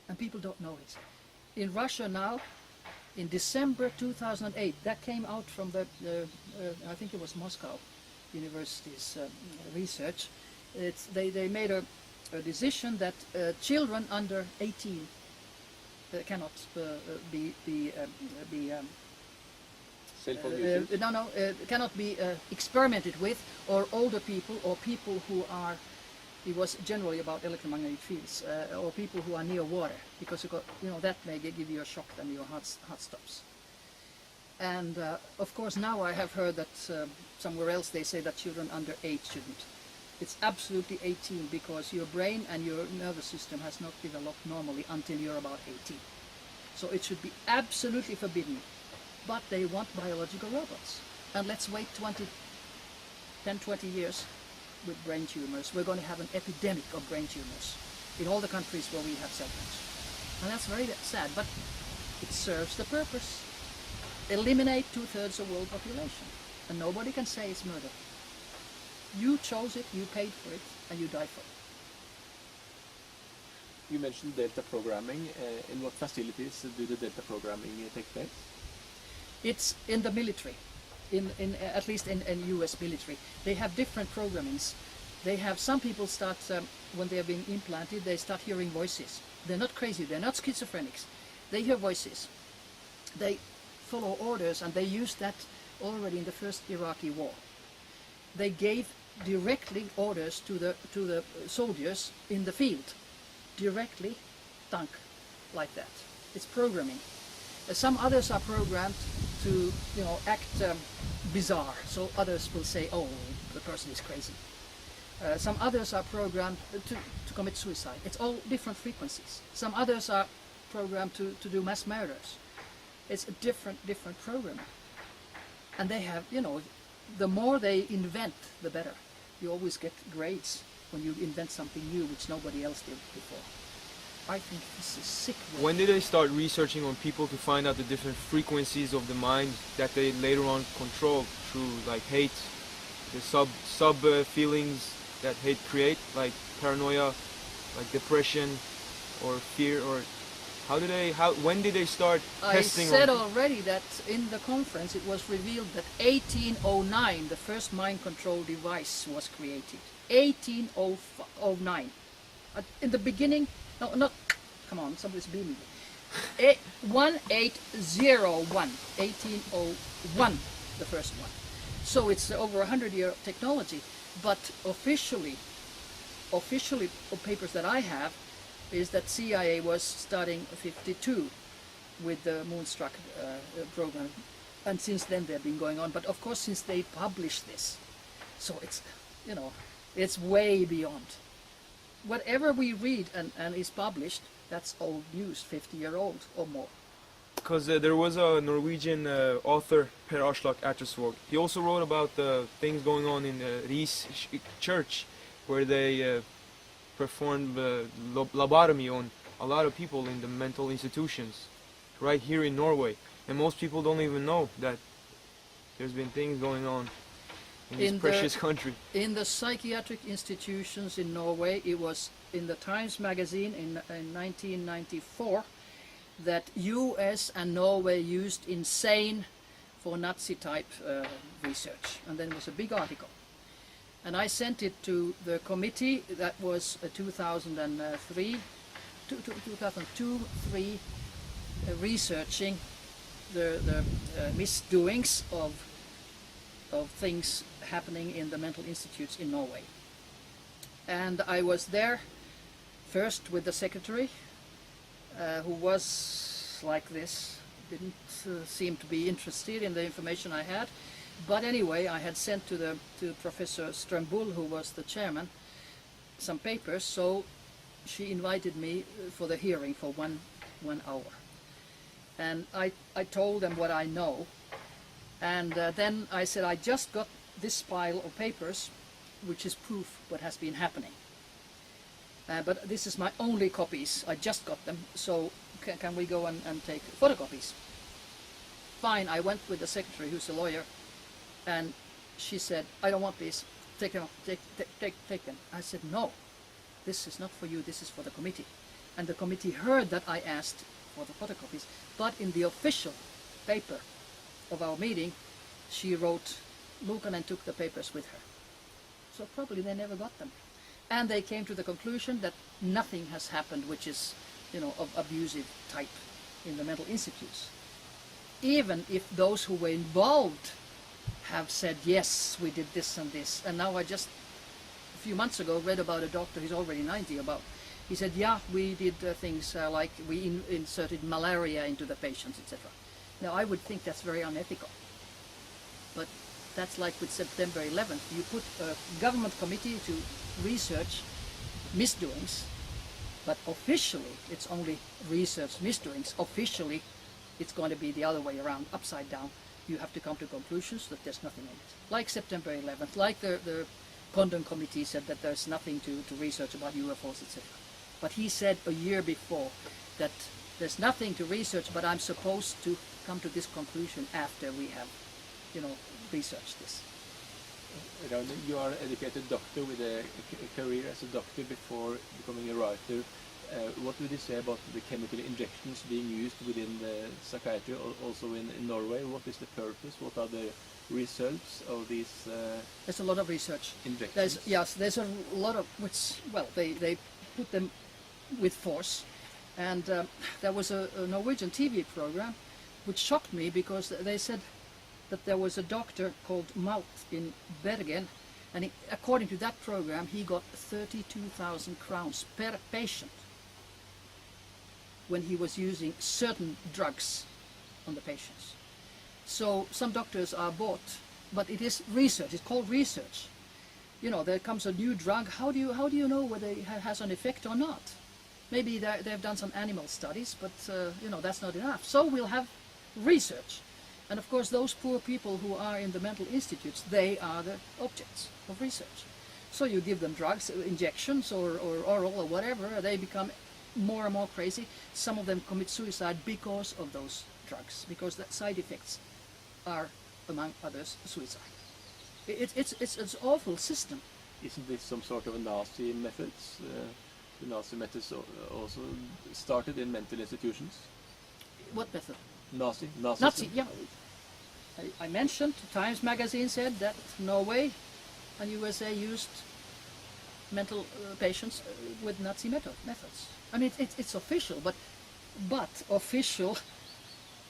Speaker 2: And people don't know it. In Russia now, in December 2008, that came out from I think it was Moscow University's research. They made a decision that children under 18 cannot be
Speaker 1: Cell phone usage?
Speaker 2: Cannot be experimented with, or older people, or people who are. It was generally about electromagnetic fields, or people who are near water, because that may give you a shock and your heart stops. And of course now I have heard that somewhere else they say that children under 8 shouldn't. It's absolutely 18 because your brain and your nervous system has not developed normally until you're about 18. So it should be absolutely forbidden. But they want biological robots. And let's wait 10, 20 years with brain tumors. We're going to have an epidemic of brain tumors in all the countries where we have cell phones. And that's very sad, but it serves the purpose. Eliminate 2/3 of world population. And nobody can say it's murder. You chose it, you paid for it, and you die for it.
Speaker 1: You mentioned Delta programming. In what facilities do the Delta programming take place?
Speaker 2: It's in the military, at least in US military. They have different programmings. They have, some people start, when they are being implanted, they start hearing voices. They're not crazy, they're not schizophrenics. They hear voices. They follow orders, and they used that already in the first Iraqi war. They gave directly orders to the soldiers in the field. Directly, tank, like that. It's programming. Some others are programmed to, act bizarre. So others will say, "Oh, the person is crazy." Some others are programmed to commit suicide. It's all different frequencies. Some others are programmed to do mass murders. It's a different programming. And they have, the more they invent, the better. You always get grades when you invent something new which nobody else did before. I think this is sick.
Speaker 3: When did they start researching on people to find out the different frequencies of the mind that they later on control through like hate, the sub feelings that hate create, like paranoia, like depression, or fear, or when did they start testing?
Speaker 2: I said already that in the conference it was revealed that 1809 the first mind control device was created. 1809. In the beginning, no, not, come on, somebody's beaming me. 1801, 1801, the first one. So it's over 100-year technology, but officially, papers that I have, is that CIA was starting 52 with the Moonstruck program, and since then they've been going on. But of course, since they published this, so it's, you know, it's way beyond. Whatever we read and is published, that's old news, 50-year-old or more.
Speaker 3: Because there was a Norwegian author, Per Aslak Attersvåg. He also wrote about the things going on in the Ris church, where they performed lobotomy on a lot of people in the mental institutions, right here in Norway. And most people don't even know that there's been things going on in this precious country.
Speaker 2: In the psychiatric institutions in Norway, it was in the Times magazine in 1994 that US and Norway used insane for Nazi-type research. And then there was a big article. And I sent it to the committee that was 2002, 2003, researching the misdoings of things happening in the mental institutes in Norway. And I was there first with the secretary, who was like this, didn't seem to be interested in the information I had. But anyway, I had sent to Professor Strömbull, who was the chairman, some papers, so she invited me for the hearing for one hour. And I told them what I know, and then I said, I just got this pile of papers, which is proof what has been happening. But this is my only copies, I just got them, so can we go and take photocopies? Fine, I went with the secretary, who's a lawyer, and she said, I don't want these, take them. I said, no, this is not for you, this is for the committee. And the committee heard that I asked for the photocopies, but in the official paper of our meeting, she wrote, Lukanen took the papers with her. So probably they never got them. And they came to the conclusion that nothing has happened which is, you know, of abusive type in the mental institutes. Even if those who were involved have said, yes, we did this and this. And now I just, a few months ago, read about a doctor, he's already 90, he said, yeah, we did things like we inserted malaria into the patients, etc. Now, I would think that's very unethical. But that's like with September 11th. You put a government committee to research misdoings, but officially it's only research misdoings. Officially, it's going to be the other way around, upside down. You have to come to conclusions that there's nothing in it. Like September 11th, like the Condon Committee said that there's nothing to research about UFOs, etc. But he said a year before that there's nothing to research, but I'm supposed to come to this conclusion after we have, you know, researched this.
Speaker 1: You are an educated doctor with a career as a doctor before becoming a writer. What would you say about the chemical injections being used within the psychiatry, also in Norway? What is the purpose? What are the results of these
Speaker 2: There's a lot of research.
Speaker 1: Injections?
Speaker 2: There's a lot of, which, well, they put them with force. And there was a Norwegian TV program which shocked me because they said that there was a doctor called Maut in Bergen, and according to that program he got 32,000 crowns per patient when he was using certain drugs on the patients. So some doctors are bought, but it is research, it's called research. You know, there comes a new drug, how do you know whether it has an effect or not? Maybe they've done some animal studies, but you know, that's not enough. So we'll have research. And of course those poor people who are in the mental institutes, they are the objects of research. So you give them drugs, injections or oral or whatever, they become more and more crazy. Some of them commit suicide because of those drugs, because the side effects are, among others, suicide. It's an awful system.
Speaker 1: Isn't this some sort of Nazi methods? The Nazi methods also started in mental institutions.
Speaker 2: What method?
Speaker 1: Nazism.
Speaker 2: Nazi, yeah. I mentioned, Times magazine said that Norway and USA used mental patients with Nazi methods. I mean, it's official, but official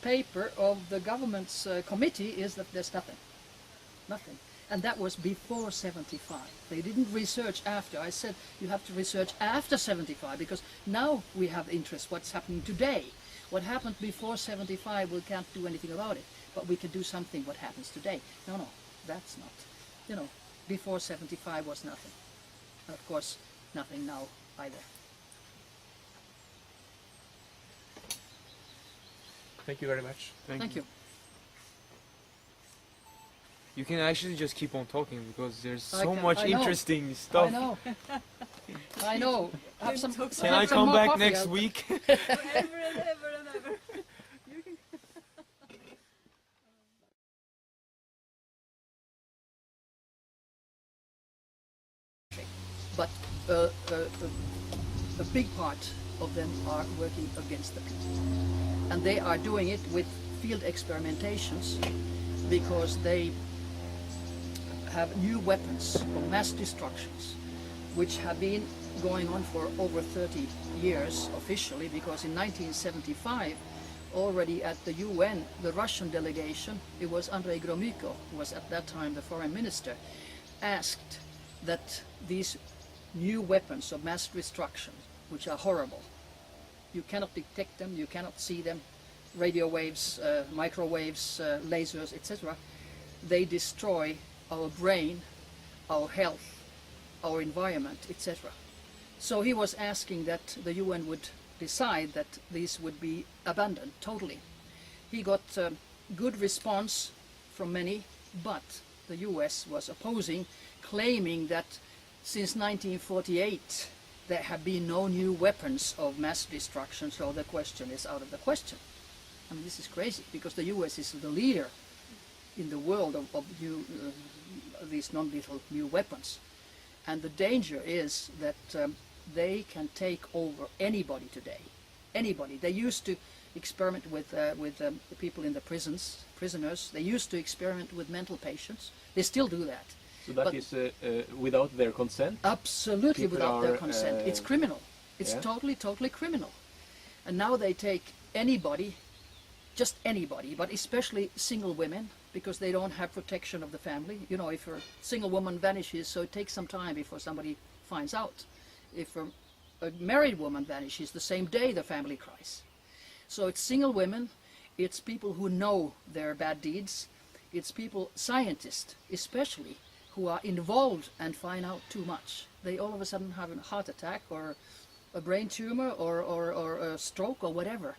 Speaker 2: paper of the government's committee is that there's nothing. And that was before 75. They didn't research after. I said you have to research after 75 because now we have interest what's happening today. What happened before 75, we can't do anything about it, but we can do something what happens today. No, that's not. You know, before 75 was nothing. And of course, nothing now either.
Speaker 1: Thank you very much.
Speaker 2: Thank you.
Speaker 3: You can actually just keep on talking because there's
Speaker 2: I
Speaker 3: so
Speaker 2: can-
Speaker 3: much
Speaker 2: I know.
Speaker 3: interesting stuff.
Speaker 2: I know. I know. Have some,
Speaker 3: Can
Speaker 2: have
Speaker 3: I
Speaker 2: some
Speaker 3: come
Speaker 2: more
Speaker 3: back
Speaker 2: coffee
Speaker 3: next
Speaker 2: out.
Speaker 3: week?
Speaker 4: Ever and ever and ever. You can
Speaker 2: But a big part of them are working against the people. And they are doing it with field experimentations because they have new weapons of mass destructions which have been going on for over 30 years officially, because in 1975 already at the UN, the Russian delegation, it was Andrei Gromyko, who was at that time the foreign minister, asked that these new weapons of mass destruction, which are horrible, you cannot detect them, you cannot see them, radio waves, microwaves, lasers, etc. They destroy our brain, our health, our environment, etc. So he was asking that the UN would decide that these would be abandoned totally. He got a good response from many, but the US was opposing, claiming that since 1948 there have been no new weapons of mass destruction, so the question is out of the question. I mean, this is crazy, because the US is the leader in the world of these non-lethal new weapons. And the danger is that they can take over anybody today. Anybody. They used to experiment with the people in the prisoners. They used to experiment with mental patients. They still do that.
Speaker 1: So that
Speaker 2: But-
Speaker 1: is without their consent?
Speaker 2: Absolutely
Speaker 1: People
Speaker 2: without their
Speaker 1: are,
Speaker 2: consent. It's criminal. It's
Speaker 1: yeah.
Speaker 2: totally criminal. And now they take anybody, just anybody, but especially single women, because they don't have protection of the family. You know, if a single woman vanishes, so it takes some time before somebody finds out. If a married woman vanishes, the same day the family cries. So it's single women, it's people who know their bad deeds, it's people, scientists especially, who are involved and find out too much. They all of a sudden have a heart attack or a brain tumor or a stroke or whatever.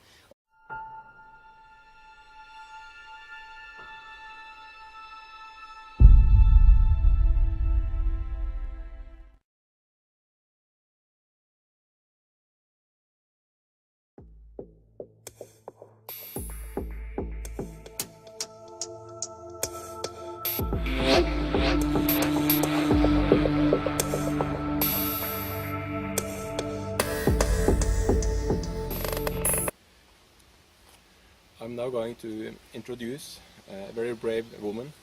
Speaker 1: I'm now going to introduce a very brave woman.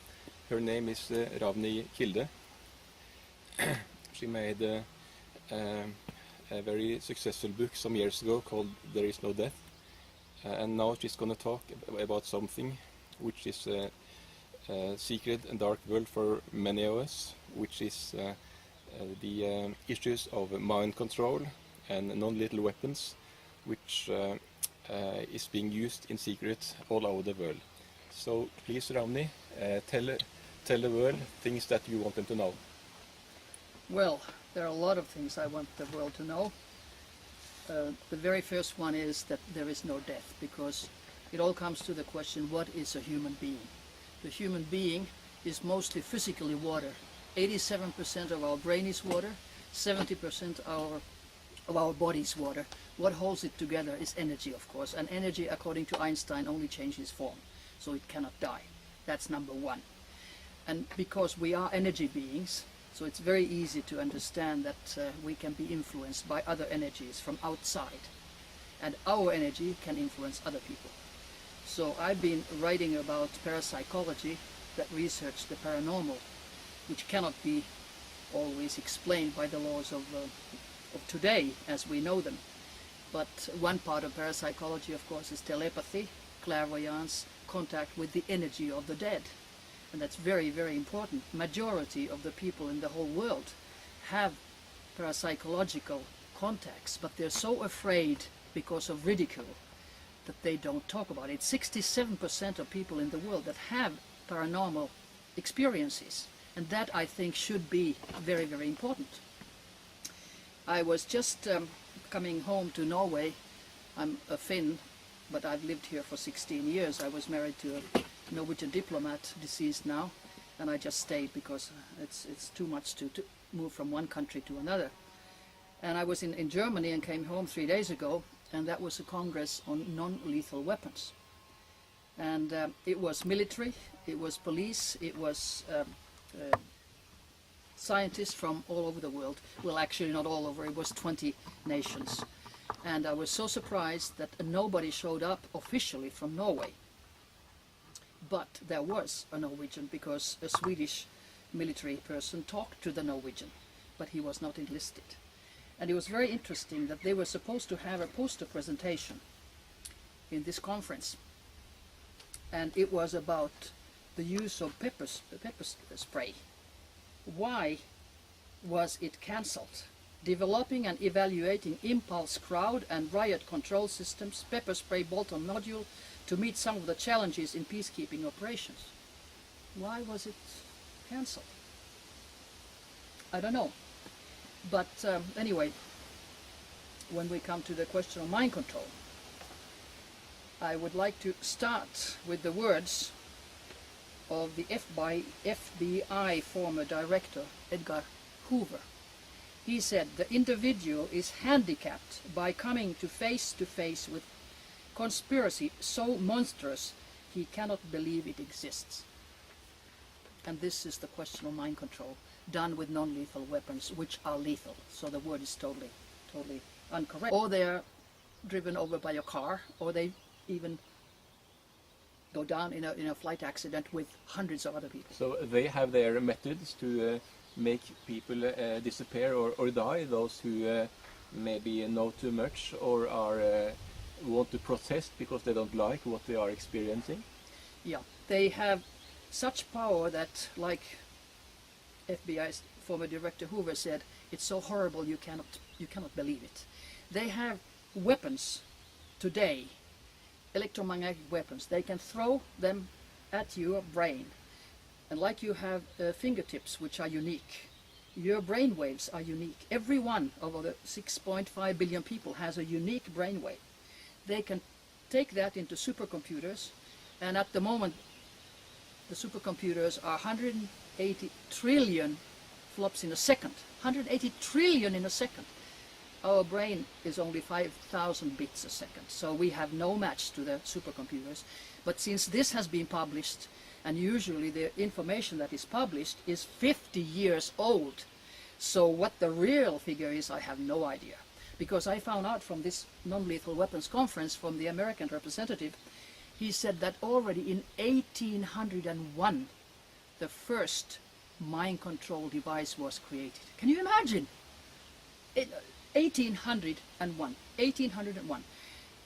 Speaker 1: Her name is Ravni Kilde. She made a very successful book some years ago called There Is No Death. And now she's going to talk about something which is a secret and dark world for many of us, which is the issues of mind control and non-lethal weapons, which is being used in secret all over the world. So please, Ravni, tell the world things that you want them to know.
Speaker 2: Well, there are a lot of things I want the world to know. The very first one is that there is no death, because it all comes to the question, what is a human being? The human being is mostly physically water. 87% of our brain is water, 70% our of our body's water. What holds it together is energy, of course, and energy, according to Einstein, only changes form, so it cannot die. That's number one. And because we are energy beings, so it's very easy to understand that we can be influenced by other energies from outside, and our energy can influence other people. So I've been writing about parapsychology, that research the paranormal, which cannot be always explained by the laws of today as we know them. But one part of parapsychology, of course, is telepathy, clairvoyance, contact with the energy of the dead. And that's very, very important. Majority of the people in the whole world have parapsychological contacts, but they're so afraid because of ridicule that they don't talk about it. 67% of people in the world that have paranormal experiences, and that I think should be very, very important. I was just coming home to Norway. I'm a Finn, but I've lived here for 16 years. I was married to a Norwegian diplomat, deceased now, and I just stayed because it's too much to move from one country to another. And I was in Germany and came home 3 days ago, and that was a congress on non-lethal weapons. And it was military, it was police, it was scientists from all over the world. Well, actually not all over, it was 20 nations. And I was so surprised that nobody showed up officially from Norway. But there was a Norwegian, because a Swedish military person talked to the Norwegian, but he was not enlisted. And it was very interesting that they were supposed to have a poster presentation in this conference. And it was about the use of pepper spray. Why was it cancelled? Developing and evaluating impulse crowd and riot control systems, pepper spray bolt-on module to meet some of the challenges in peacekeeping operations. Why was it cancelled? I don't know. But anyway, when we come to the question of mind control, I would like to start with the words of the FBI former director, Edgar Hoover. He said, "The individual is handicapped by coming to face with conspiracy so monstrous he cannot believe it exists." And this is the question of mind control, done with non-lethal weapons, which are lethal. So the word is totally incorrect. Or they're driven over by a car, or they even go down in a flight accident with hundreds of other people.
Speaker 1: So they have their methods to make people disappear or die, those who maybe know too much or are want to protest because they don't like what they are experiencing.
Speaker 2: Yeah, they have such power that, like FBI's former director Hoover said, it's so horrible you cannot believe it. They have weapons today, electromagnetic weapons. They can throw them at your brain. And like you have fingertips, which are unique, your brain waves are unique. Every one of the 6.5 billion people has a unique brain wave. They can take that into supercomputers, and at the moment the supercomputers are 180 trillion flops in a second. 180 trillion in a second. Our brain is only 5,000 bits a second, so we have no match to the supercomputers. But since this has been published, and usually the information that is published is 50 years old, so what the real figure is, I have no idea. Because I found out from this non-lethal weapons conference from the American representative, he said that already in 1801 the first mind control device was created. Can you imagine? 1801.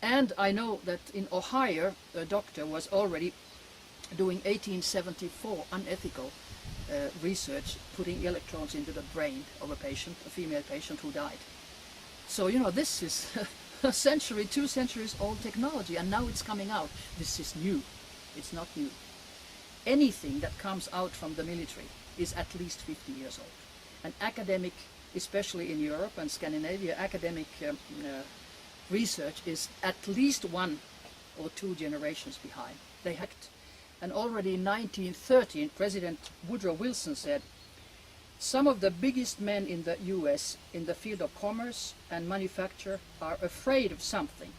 Speaker 2: And I know that in Ohio a doctor was already doing 1874 unethical research, putting electrodes into the brain of a patient, a female patient who died. So, you know, this is a century, 2 centuries old technology, and now it's coming out. This is new. It's not new. Anything that comes out from the military is at least 50 years old. And academic, especially in Europe and Scandinavia, academic research is at least 1 or 2 generations behind. They hacked. And already in 1913, President Woodrow Wilson said, Some of the biggest men in the US in the field of commerce and manufacture are afraid of something.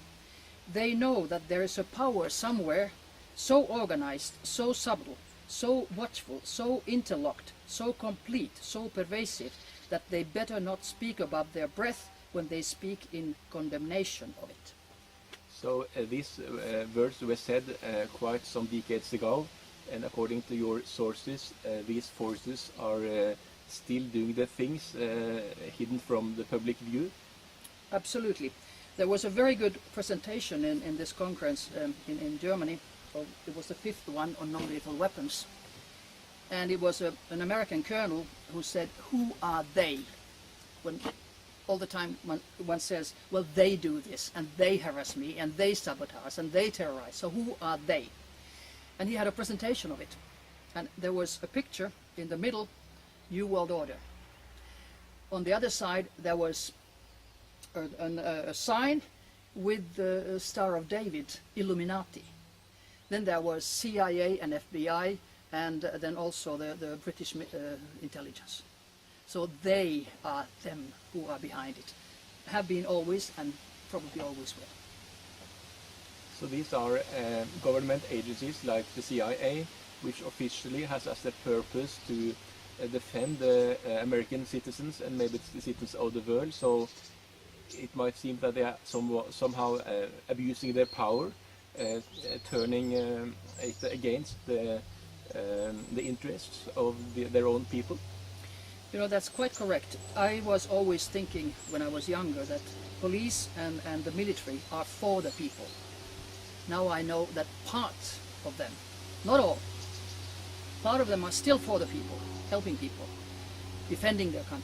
Speaker 2: They know that there is a power somewhere so organized, so subtle, so watchful, so interlocked, so complete, so pervasive that they better not speak above their breath when they speak in condemnation of it.
Speaker 1: So these words were said quite some decades ago, and according to your sources, these forces are still doing the things hidden from the public view.
Speaker 2: Absolutely. There was a very good presentation in this conference in Germany. It was the 5th one on non-lethal weapons. And it was an American colonel who said, "Who are they?" When all the time one says, well, they do this, and they harass me, and they sabotage, and they terrorize. So who are they? And he had a presentation of it. And there was a picture in the middle, New World Order. On the other side, there was a sign with the Star of David, Illuminati. Then there was CIA and FBI, and then also the British intelligence. So they are them who are behind it. Have been always, and probably always will.
Speaker 1: So these are government agencies like the CIA, which officially has as a purpose to defend the American citizens and maybe the citizens of the world. So it might seem that they are somehow abusing their power, turning it against the interests of their own people.
Speaker 2: You know, that's quite correct. I was always thinking when I was younger that police and the military are for the people. Now I know that part of them, not all, part of them are still for the people, helping people, defending their country.